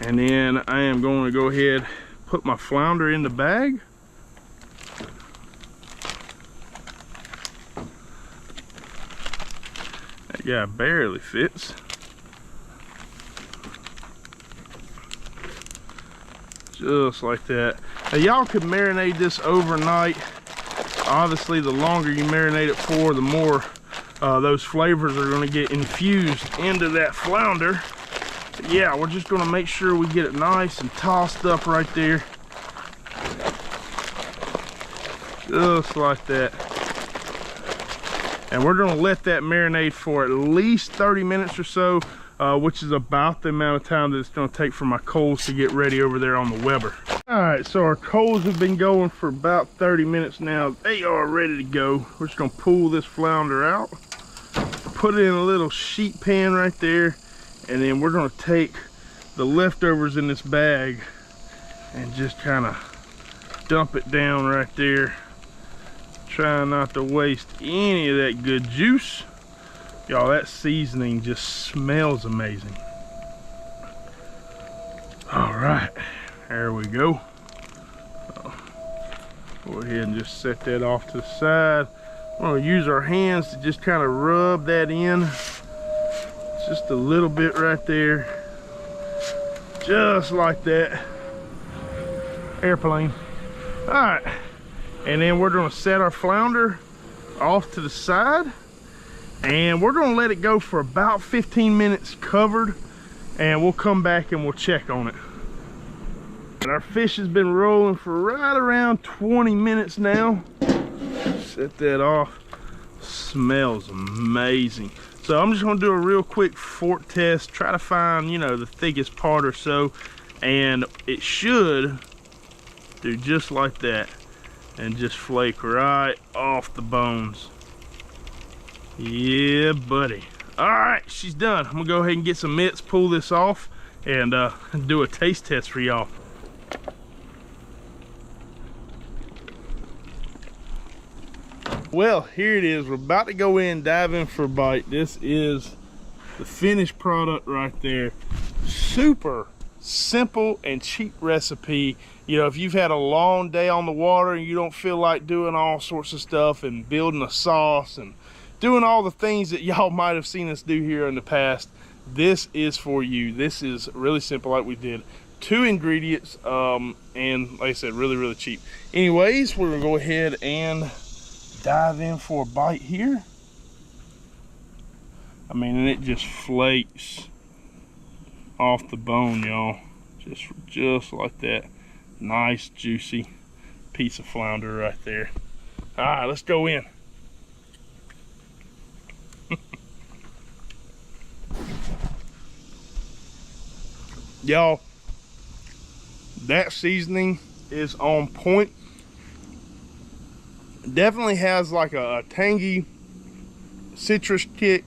And then I am going to go ahead, put my flounder in the bag. That guy barely fits. Just like that. Now y'all could marinate this overnight. Obviously, the longer you marinate it for, the more those flavors are going to get infused into that flounder. But yeah, we're just going to make sure we get it nice and tossed up right there. Just like that. And we're going to let that marinate for at least 30 minutes or so, which is about the amount of time that it's going to take for my coals to get ready over there on the Weber. All right, so our coals have been going for about 30 minutes now. They are ready to go. We're just going to pull this flounder out, put it in a little sheet pan right there, and then we're going to take the leftovers in this bag and just kind of dump it down right there. Trying not to waste any of that good juice. Y'all, that seasoning just smells amazing. All right, there we go. So, go ahead and just set that off to the side. We're gonna use our hands to just kind of rub that in. Just a little bit right there. Just like that. Airplane. All right. And then we're going to set our flounder off to the side, and we're going to let it go for about 15 minutes covered, and we'll come back and we'll check on it. And our fish has been rolling for right around 20 minutes now. Set that off. Smells amazing. So I'm just going to do a real quick fork test, try to find, you know, the thickest part or so, and it should do just like that. and just flake right off the bones. Yeah, buddy. All right, she's done. I'm gonna go ahead and get some mitts, pull this off, and do a taste test for y'all. Well, here it is. We're about to go in, dive in for a bite. This is the finished product right there. Super simple and cheap recipe. You know, if you've had a long day on the water and you don't feel like doing all sorts of stuff and building a sauce and doing all the things that y'all might have seen us do here in the past, this is for you. This is really simple, like we did. 2 ingredients, and like I said, really cheap. Anyways, we're gonna go ahead and dive in for a bite here. I mean, and it just flakes off the bone, y'all. Just like that. Nice, juicy piece of flounder right there. All right, let's go in. Y'all, that seasoning is on point. Definitely has like a tangy citrus kick.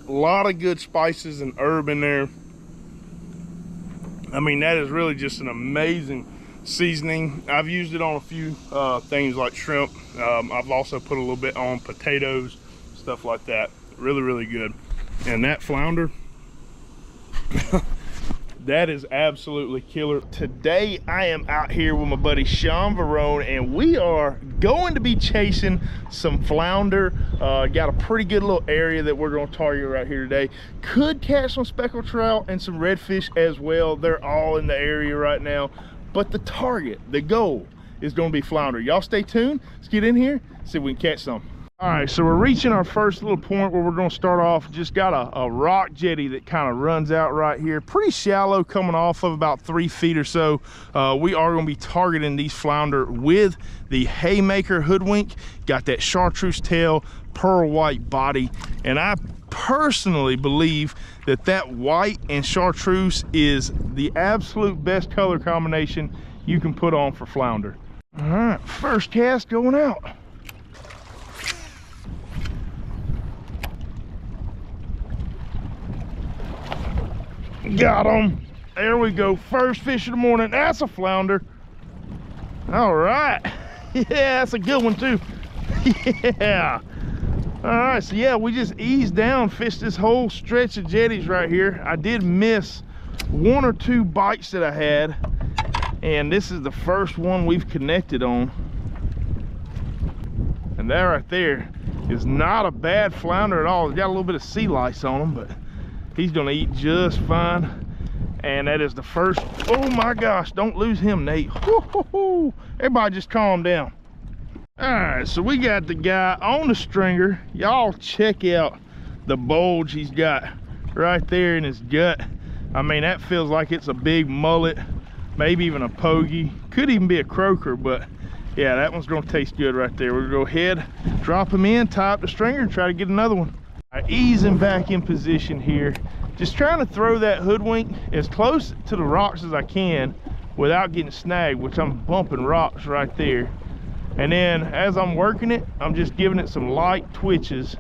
A lot of good spices and herb in there. I mean, that is really just an amazing seasoning. I've used it on a few things like shrimp. I've also put a little bit on potatoes, stuff like that. Really good. And that flounder, that is absolutely killer. Today I am out here with my buddy Sean Verone, and we are going to be chasing some flounder. Got a pretty good little area that we're going to target right here today. Could catch some speckled trout and some redfish as well. They're all in the area right now, but the target, the goal, is going to be flounder. Y'all stay tuned. Let's get in here, see if we can catch some. All right, so we're reaching our first little point where we're going to start off. Just got a rock jetty that kind of runs out right here. Pretty shallow, coming off of about 3 feet or so. We are going to be targeting these flounder with the Haymaker Hoodwink. Got that chartreuse tail, pearl white body. And I personally believe that that white and chartreuse is the absolute best color combination you can put on for flounder. All right, first cast going out. Got him. There we go. First fish of the morning. That's a flounder. All right. Yeah, that's a good one too. Yeah. All right, so yeah, we just eased down, fished this whole stretch of jetties right here. I did miss 1 or 2 bites that I had, and this is the first one we've connected on. And that right there is not a bad flounder at all. It's got a little bit of sea lice on him, but he's gonna eat just fine. And that is the first. Oh my gosh, don't lose him, Nate. Woo-hoo-hoo. Everybody just calm down. All right, so we got the guy on the stringer. Y'all check out the bulge he's got right there in his gut. I mean, that feels like it's a big mullet, maybe even a pogey. Could even be a croaker, but yeah, that one's gonna taste good right there. We'll go ahead, drop him in, tie up the stringer, and try to get another one. Easing back in position here, just trying to throw that hoodwink as close to the rocks as I can without getting snagged, which I'm bumping rocks right there. And then as I'm working it, I'm just giving it some light twitches,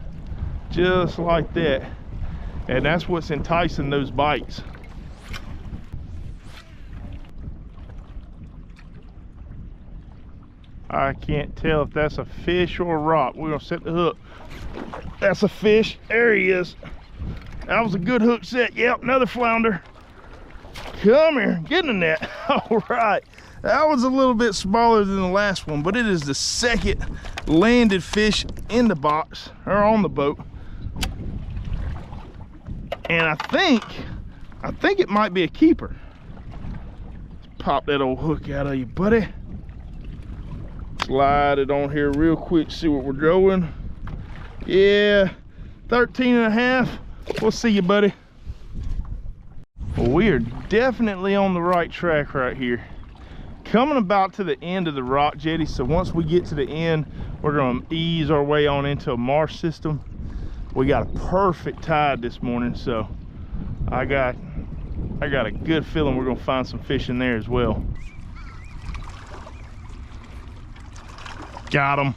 just like that. And that's what's enticing those bites. I can't tell if that's a fish or a rock. We're gonna set the hook. That's a fish. There he is. That was a good hook set. Yep, another flounder. Come here, get in the net. All right, that was a little bit smaller than the last one, but it is the second landed fish in the box or on the boat. And I think it might be a keeper. Let's pop that old hook out of you, buddy. Slide it on here real quick, see what we're going. Yeah, 13.5. We'll see you, buddy. Well, we are definitely on the right track right here. Coming about to the end of the rock jetty, so once we get to the end, we're gonna ease our way on into a marsh system. We got a perfect tide this morning, so I got a good feeling we're gonna find some fish in there as well. Got him.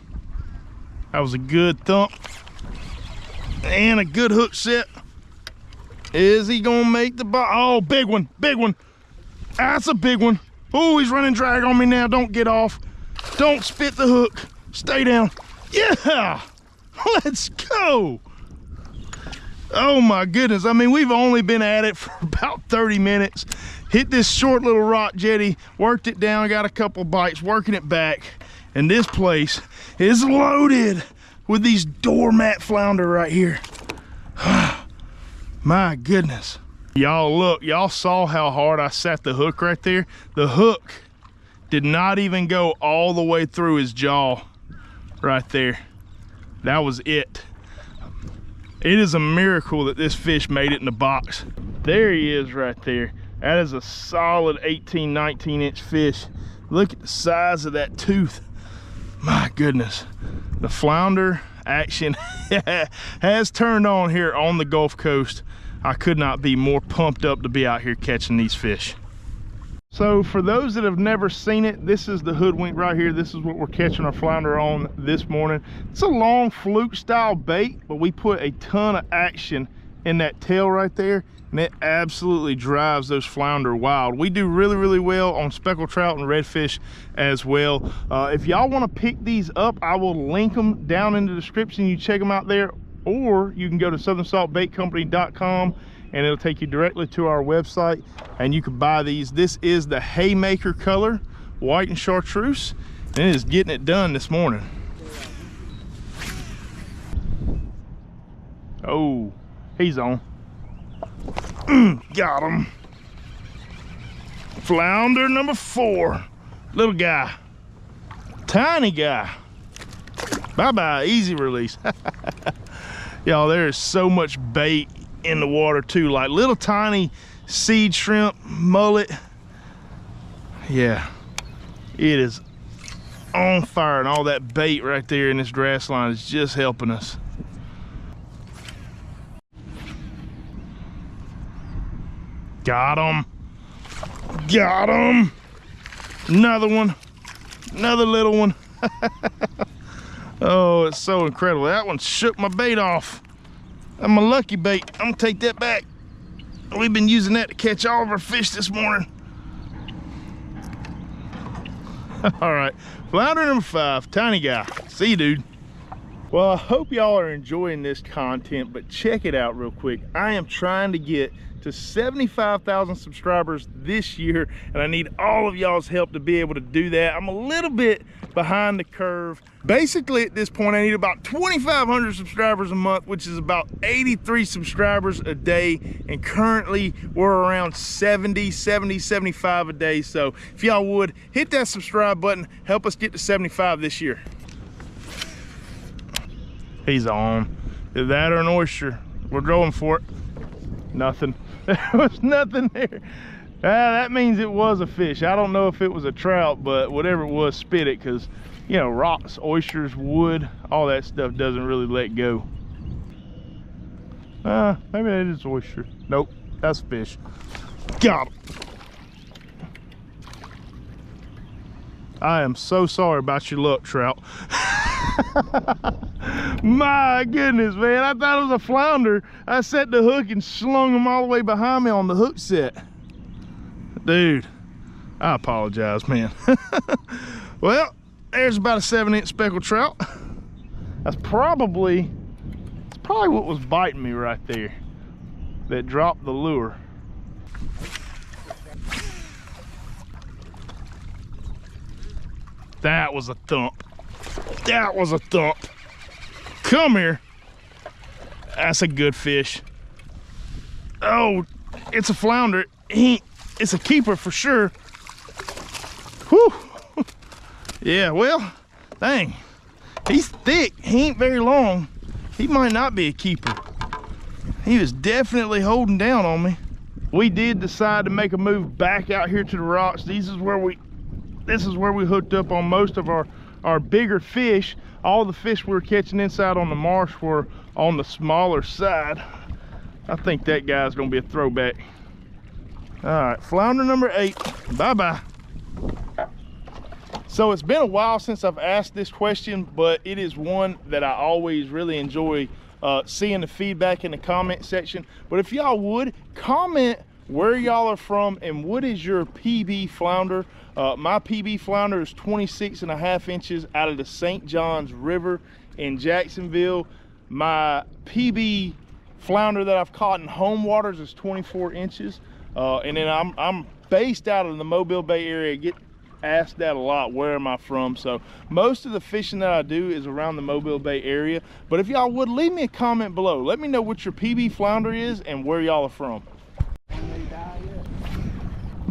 That was a good thump. And a good hook set. Is he gonna make the bite? Oh, big one, big one. That's a big one. Oh, he's running drag on me now. Don't get off. Don't spit the hook. Stay down. Yeah, let's go. Oh my goodness. I mean, we've only been at it for about 30 minutes. Hit this short little rock jetty, worked it down, got a couple bites, working it back. And this place is loaded with these doormat flounder right here. My goodness. Y'all look, y'all saw how hard I sat the hook right there. The hook did not even go all the way through his jaw right there. That was it. It is a miracle that this fish made it in the box. There he is right there. That is a solid 18, 19 inch fish. Look at the size of that tooth. My goodness. The flounder action has turned on here on the Gulf Coast. I could not be more pumped up to be out here catching these fish. So for those that have never seen it, this is the Hoodwink right here. This is what we're catching our flounder on this morning. It's a long fluke style bait, but we put a ton of action in that tail right there, and it absolutely drives those flounder wild. We do really, really well on speckled trout and redfish as well. If y'all want to pick these up, I will link them down in the description. You check them out there, or you can go to southernsaltbaitcompany.com and it'll take you directly to our website and you can buy these. This is the Haymaker color, white and chartreuse, and it is getting it done this morning. Oh, he's on. Got him. Flounder number 4. Little guy, tiny guy. Bye-bye, easy release. Y'all, there is so much bait in the water too, like little tiny seed shrimp, mullet. Yeah, it is on fire, and all that bait right there in this grass line is just helping us. Got him. Got him. Another one. Another little one. Oh, it's so incredible. That one shook my bait off. That's my lucky bait. I'm gonna take that back. We've been using that to catch all of our fish this morning. All right, flounder number 5, tiny guy. See you, dude. Well, I hope y'all are enjoying this content, but check it out real quick. I am trying to get to 75,000 subscribers this year, and I need all of y'all's help to be able to do that. I'm a little bit behind the curve. Basically, at this point, I need about 2,500 subscribers a month, which is about 83 subscribers a day, and currently we're around 75 a day. So if y'all would, hit that subscribe button, help us get to 75 this year. He's on. Is that or an oyster? We're going for it. Nothing. There was nothing there. That means it was a fish. I don't know if it was a trout, but whatever it was, spit it, because, you know, rocks, oysters, wood, all that stuff doesn't really let go. Maybe that is oyster. Nope, that's fish. Got him. I am so sorry about your luck, Trout. My goodness, man, I thought it was a flounder. I set the hook and slung him all the way behind me on the hook set. Dude, I apologize, man. Well, there's about a 7-inch speckled trout. It's probably what was biting me right there that dropped the lure. That was a thump. That was a thump. Come here. That's a good fish. Oh, it's a flounder. It's a keeper for sure. Whew. Yeah, well, dang. He's thick. He ain't very long. He might not be a keeper. He was definitely holding down on me. We did decide to make a move back out here to the rocks. This is where we hooked up on most of our bigger fish. All the fish we were catching inside on the marsh were on the smaller side. I think that guy's gonna be a throwback. All right, flounder number 8, bye-bye. So it's been a while since I've asked this question, but it is one that I always really enjoy seeing the feedback in the comment section. But if y'all would comment where y'all are from and what is your PB flounder. My PB flounder is 26.5 inches out of the St. Johns River in Jacksonville. My PB flounder that I've caught in home waters is 24 inches. And then I'm based out of the Mobile Bay area. I get asked that a lot, where am I from? So most of the fishing that I do is around the Mobile Bay area. But if y'all would, leave me a comment below. Let me know what your PB flounder is and where y'all are from.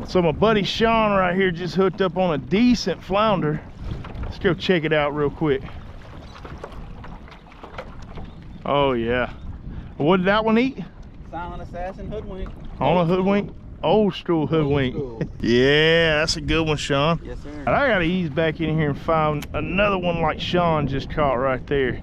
So my buddy Sean right here just hooked up on a decent flounder. Let's go check it out real quick. Oh yeah. What did that one eat? Silent Assassin Hoodwink. On a hoodwink? Old school hoodwink. Old school. Yeah, that's a good one, Sean. Yes, sir. I gotta ease back in here and find another one like Sean just caught right there.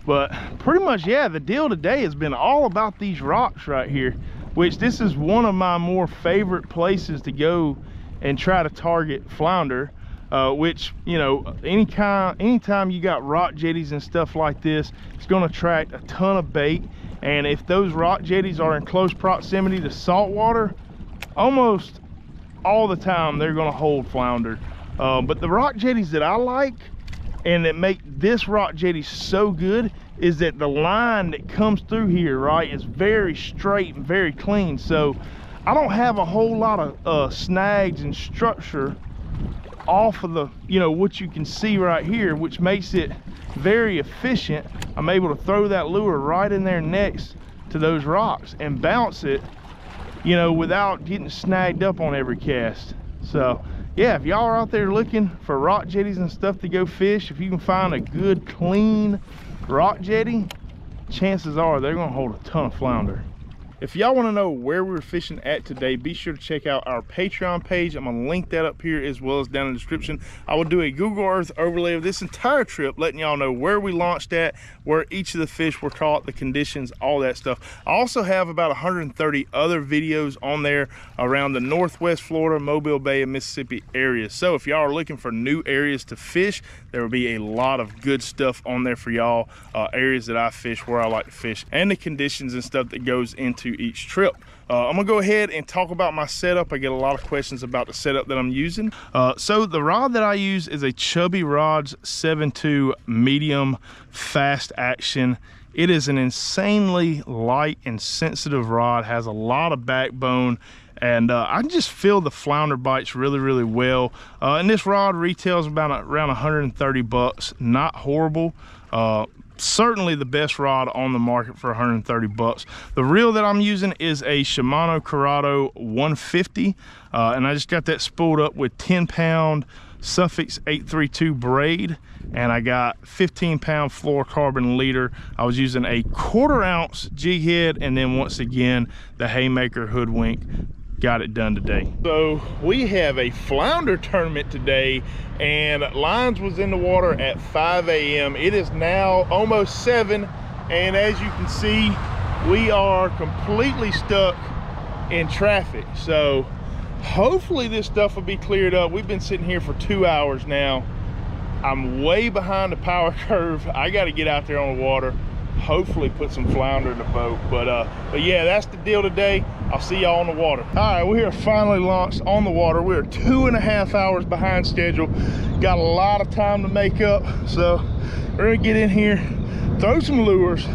But pretty much, yeah, the deal today has been all about these rocks right here, which this is one of my more favorite places to go and try to target flounder. Which, you know, anytime you got rock jetties and stuff like this, it's going to attract a ton of bait. And if those rock jetties are in close proximity to saltwater, almost all the time they're going to hold flounder. But the rock jetties that I like and that make this rock jetty so good is that the line that comes through here, right, is very straight and very clean. So I don't have a whole lot of snags and structure off of the, you know, what you can see right here, which makes it very efficient. I'm able to throw that lure right in there next to those rocks and bounce it, you know, without getting snagged up on every cast. So yeah, if y'all are out there looking for rock jetties and stuff to go fish, if you can find a good clean rock jetty, chances are they're gonna hold a ton of flounder. If y'all want to know where we were fishing at today, be sure to check out our Patreon page. I'm going to link that up here as well as down in the description. I will do a Google Earth overlay of this entire trip, letting y'all know where we launched at, where each of the fish were caught, the conditions, all that stuff. I also have about 130 other videos on there around the Northwest Florida, Mobile Bay, and Mississippi areas. So if y'all are looking for new areas to fish, there will be a lot of good stuff on there for y'all. Areas that I fish, where I like to fish, and the conditions and stuff that goes into each trip. I'm gonna go ahead and talk about my setup. I get a lot of questions about the setup that I'm using. So the rod that I use is a Chubby Rods 7.2 medium fast action. It is an insanely light and sensitive rod, has a lot of backbone, and I just feel the flounder bites really well. And this rod retails about around 130 bucks. Not horrible. Certainly the best rod on the market for 130 bucks. The reel that I'm using is a Shimano Corrado 150, and I just got that spooled up with 10-pound Suffix 832 braid, and I got 15-pound fluorocarbon leader. I was using a 1/4 ounce jig head, and then once again the Haymaker Hoodwink. Got it done today. So we have a flounder tournament today, and lines was in the water at 5 a.m. It is now almost 7, and as you can see, we are completely stuck in traffic. So hopefully this stuff will be cleared up. We've been sitting here for 2 hours now. I'm way behind the power curve. I got to get out there on the water, hopefully put some flounder in the boat. But yeah, that's the deal today. I'll see y'all on the water. All right, we are finally launched on the water. We're 2.5 hours behind schedule. Got a lot of time to make up, so we're gonna get in here, throw some lures.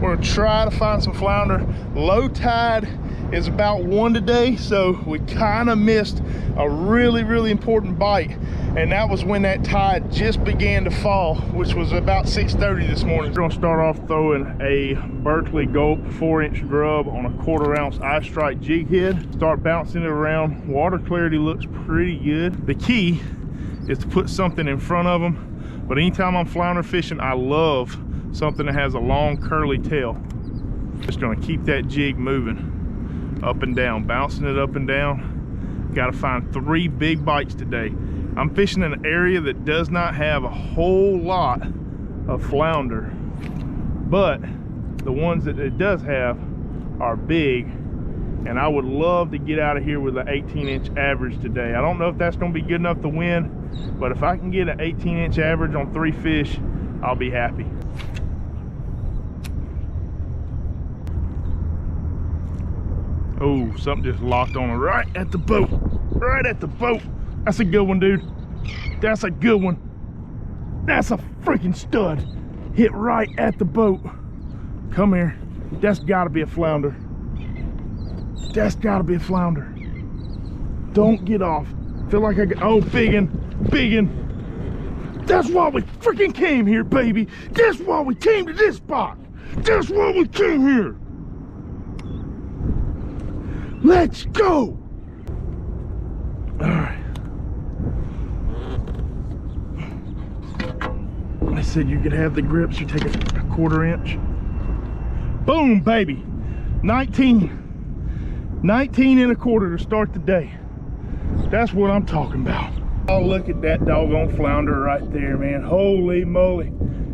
We're gonna try to find some flounder. Low tide is about 1 today, so we kind of missed a really important bite, and that was when that tide just began to fall, which was about 6:30 this morning. We're gonna start off throwing a Berkeley Gulp 4-inch grub on a 1/4 ounce eye strike jig head. Start bouncing it around. Water clarity looks pretty good. The key is to put something in front of them, but anytime I'm flounder fishing, I love something that has a long curly tail. Just gonna keep that jig moving up and down, bouncing it up and down. Got to find 3 big bites today. I'm fishing in an area that does not have a whole lot of flounder, but the ones that it does have are big And I would love to get out of here with an 18-inch average today. I don't know if that's gonna be good enough to win, but if I can get an 18-inch average on 3 fish, I'll be happy. Oh, something just locked on right at the boat. Right at the boat. That's a good one, dude. That's a good one. That's a freaking stud. Hit right at the boat. Come here. That's gotta be a flounder. That's gotta be a flounder. Don't get off. Feel like I got, oh, biggin. That's why we freaking came here, baby. That's why we came to this spot. That's why we came here. Let's go. All right. I said you could have the grips. You take a 1/4 inch. Boom, baby. 19 1/4 to start the day. That's what I'm talking about. Oh, look at that doggone flounder right there, man. Holy moly.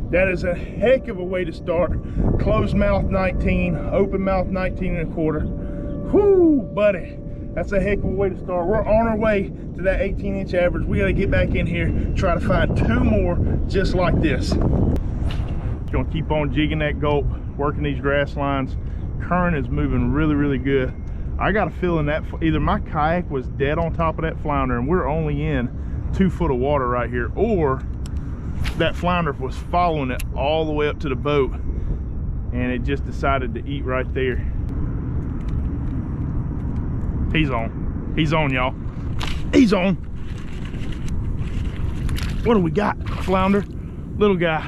That is a heck of a way to start. Closed mouth 19, open mouth 19 1/4. Whoo, buddy. That's a heck of a way to start. We're on our way to that 18-inch average. We got to get back in here, try to find 2 more just like this. Gonna keep on jigging that gulp, working these grass lines. Current is moving really, really good. I got a feeling that either my kayak was dead on top of that flounder and we're only in 2 foot of water right here, or that flounder was following it all the way up to the boat and it just decided to eat right there. He's on, y'all. He's on. What do we got? Flounder, little guy.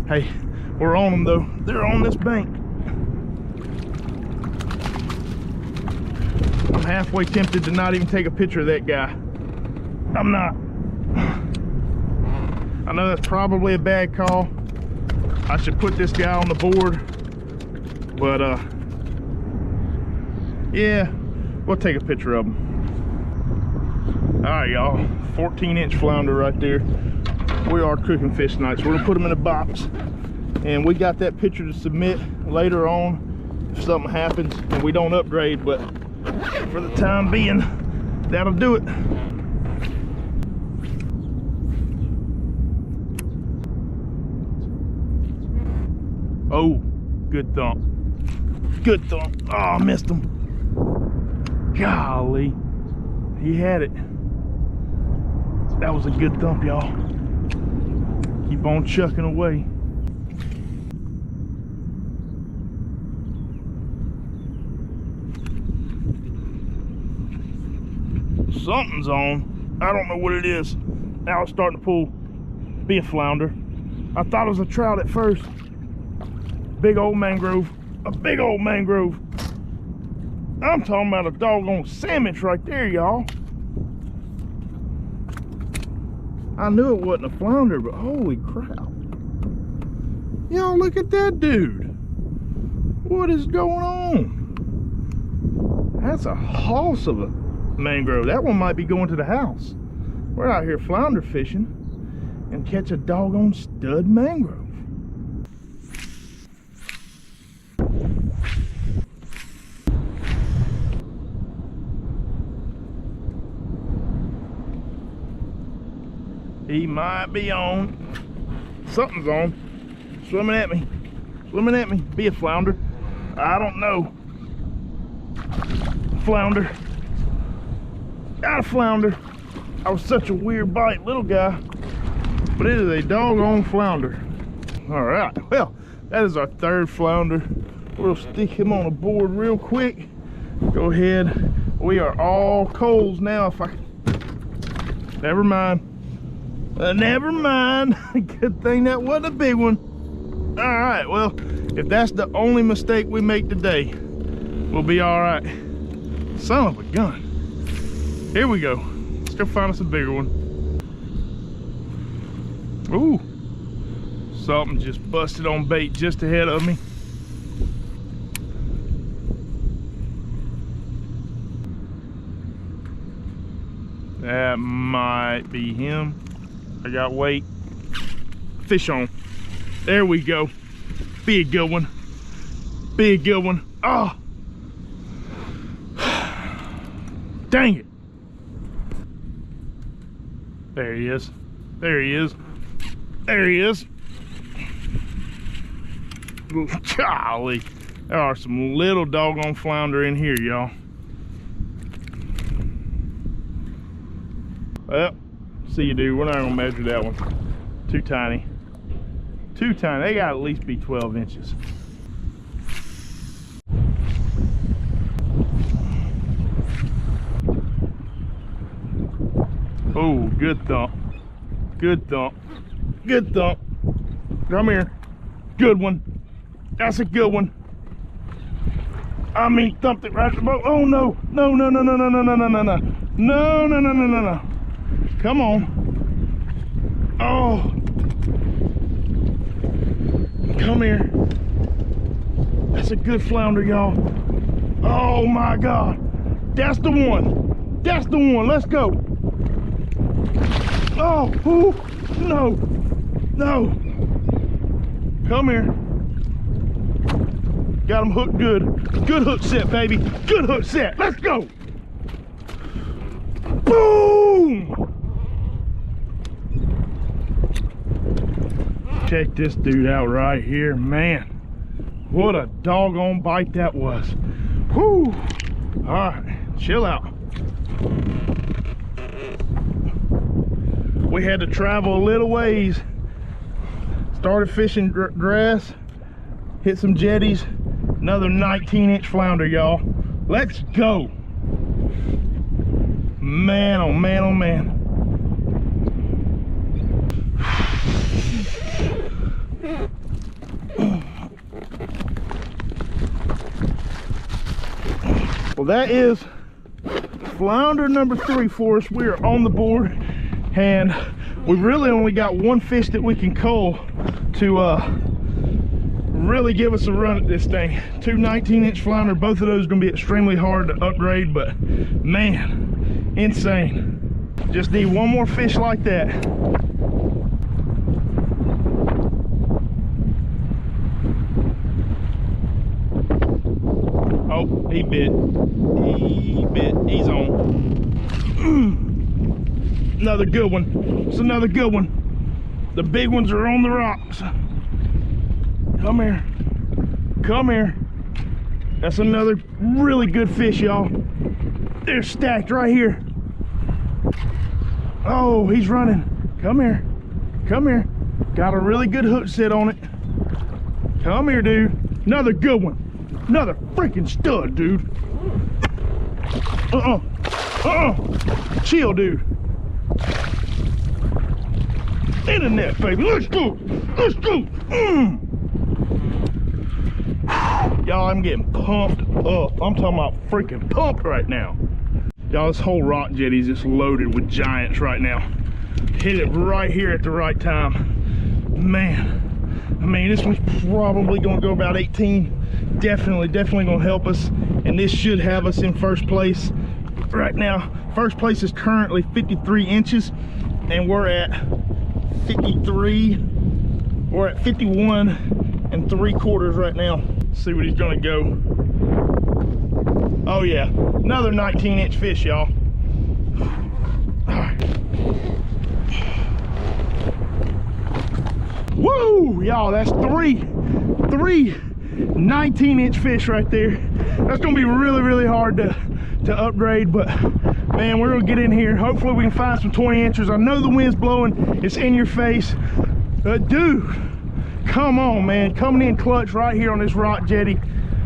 Hey, we're on them though. They're on this bank. I'm halfway tempted to not even take a picture of that guy. I'm not. I know that's probably a bad call. I should put this guy on the board, but yeah, we'll take a picture of him. All right, y'all, 14-inch flounder right there. We are cooking fish tonight, so we're gonna put them in a box, and we got that picture to submit later on if something happens and we don't upgrade, but for the time being, that'll do it. Oh, good thump. Good thump. Oh, I missed him. Golly, he had it. That was a good thump, y'all. Keep on chucking away. Something's on. I don't know what it is. Now it's starting to pull. Be a flounder. I thought it was a trout at first. Big old mangrove. A big old mangrove. I'm talking about a doggone sandwich right there, y'all. I knew it wasn't a flounder, but holy crap. Y'all look at that dude. What is going on? That's a hoss of a mangrove. That one might be going to the house. We're out here flounder fishing and catch a doggone stud mangrove. He might be on. Something's on. Swimming at me. Swimming at me. Be a flounder. I don't know. Flounder. Got a flounder. That was such a weird bite, little guy. But it is a doggone flounder. All right. Well, that is our 3rd flounder. We'll stick him on the board real quick. Go ahead. We are all coals now. If I... Never mind. Never mind. Good thing that wasn't a big one. All right, well, if that's the only mistake we make today, we'll be all right. Son of a gun. Here we go. Let's go find us a bigger one. Ooh, something just busted on bait just ahead of me. That might be him. I got weight. Fish on. There we go. Be a good one. Be a good one. Oh, Dang it. There he is. There he is. There he is. Golly. There are some little doggone flounder in here, y'all. Well, see you, dude. We're not gonna measure that one. Too tiny. Too tiny. They gotta at least be 12 inches. Oh, good thump. Good thump. Good thump. Come here. Good one. That's a good one. I mean, thumped it right at the boat. Oh no. No, no, no, no, no, no, no, no, no, no. No, no, no, no, no, no. Come on. Oh. Come here. That's a good flounder, y'all. Oh my God. That's the one. That's the one. Let's go. Oh, ooh, no. No. Come here. Got him hooked good. Good hook set, baby. Good hook set. Let's go. Boom! Check this dude out right here, man. What a doggone bite that was. Whew. All right, chill out. We had to travel a little ways. Started fishing grass, hit some jetties. Another 19-inch flounder, y'all. Let's go. Man, oh man, oh man. Well, that is flounder number 3 for us. We are on the board, and we really only got one fish that we can cull to really give us a run at this thing. 2 19-inch flounder. Both of those are going to be extremely hard to upgrade, but man, insane. Just need one more fish like that. Oh, he bit. He bit. He's on. Another good one. It's another good one. The big ones are on the rocks. Come here. Come here. That's another really good fish, y'all. They're stacked right here. Oh, he's running. Come here. Come here. Got a really good hook set on it. Come here, dude. Another good one. Another freaking stud, dude. Chill, dude. In the net, baby. Let's go. Let's go. Y'all, I'm getting pumped up. I'm talking about freaking pumped right now. Y'all, this whole rock jetty is just loaded with giants right now. Hit it right here at the right time. Man, I mean, this one's probably gonna go about 18. Definitely gonna help us. And this should have us in first place right now. First place is currently 53 inches, and we're at 53. We're at 51 3/4 right now. Let's see what he's gonna go. Oh yeah, another 19-inch fish, y'all. Woo, y'all, that's three 19-inch fish right there. That's gonna be really hard to upgrade, but man, we're gonna get in here. Hopefully we can find some 20 inches. I know the wind's blowing, it's in your face, but dude, come on, man. Coming in clutch right here on this rock jetty.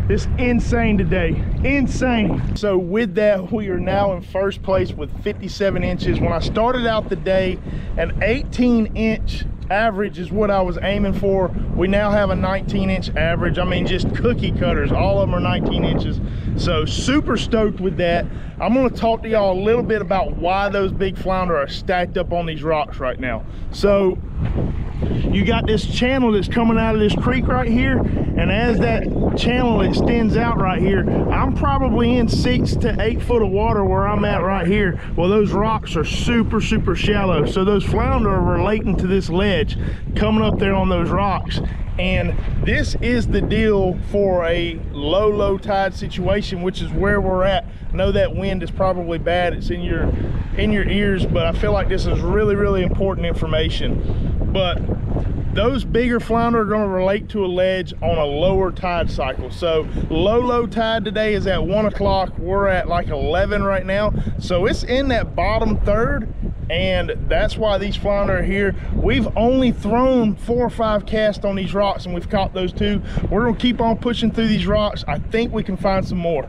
It's insane today, insane. So with that, we are now in first place with 57 inches. When I started out the day, an 18-inch average is what I was aiming for. We now have a 19-inch average. I mean, just cookie cutters. All of them are 19 inches. So super stoked with that. I'm gonna talk to y'all a little bit about why those big flounder are stacked up on these rocks right now. So you got this channel that's coming out of this creek right here, and as that channel extends out right here, I'm probably in 6 to 8 foot of water where I'm at right here. Well, those rocks are super shallow, so those flounder are relating to this ledge coming up there on those rocks, And this is the deal for a low tide situation, which is where we're at. I know that wind is probably bad, it's in your ears, but I feel like this is really important information. But those bigger flounder are going to relate to a ledge on a lower tide cycle. So low tide today is at 1 o'clock. We're at like 11 right now, so it's in that bottom third, and that's why these flounder are here. We've only thrown 4 or 5 casts on these rocks, and we've caught those 2. We're gonna keep on pushing through these rocks. I think we can find some more.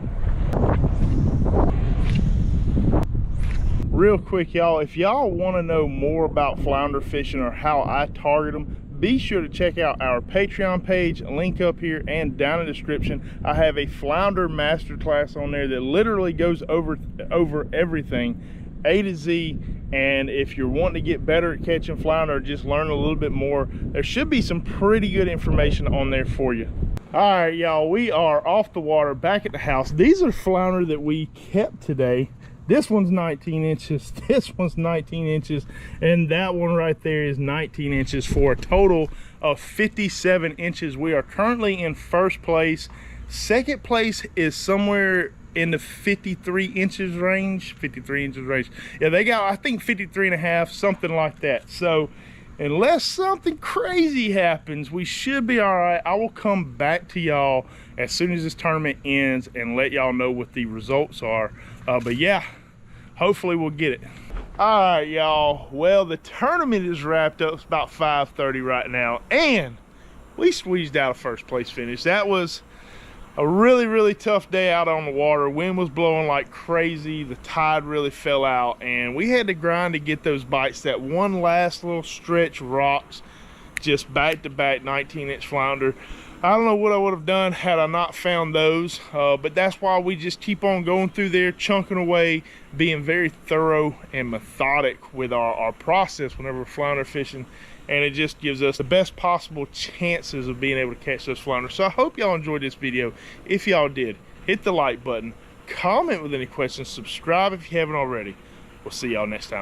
Real quick, y'all, if y'all want to know more about flounder fishing or how I target them, be sure to check out our Patreon page, link up here and down in the description. I have a flounder masterclass on there that literally goes over everything A to Z. And if you're wanting to get better at catching flounder or just learn a little bit more, there should be some pretty good information on there for you. All right, y'all, we are off the water, back at the house. These are flounder that we kept today. This one's 19 inches, this one's 19 inches, and that one right there is 19 inches for a total of 57 inches. We are currently in first place. Second place is somewhere in the 53 inches range. Yeah, they got, I think, 53 and a half, something like that. So unless something crazy happens, we should be all right. I will come back to y'all as soon as this tournament ends and let y'all know what the results are. But yeah, hopefully we'll get it. All right, y'all, well, the tournament is wrapped up. It's about 5:30 right now, and we squeezed out a first place finish. That was a really tough day out on the water. Wind was blowing like crazy, the tide really fell out, and we had to grind to get those bites. That one last little stretch rocks, just back-to-back 19-inch flounder. I don't know what I would have done had I not found those, but that's why we just keep on going through there, chunking away, being very thorough and methodic with our process whenever we're flounder fishing, and it just gives us the best possible chances of being able to catch those flounder. So I hope y'all enjoyed this video. If y'all did, hit the like button, comment with any questions, subscribe if you haven't already. We'll see y'all next time.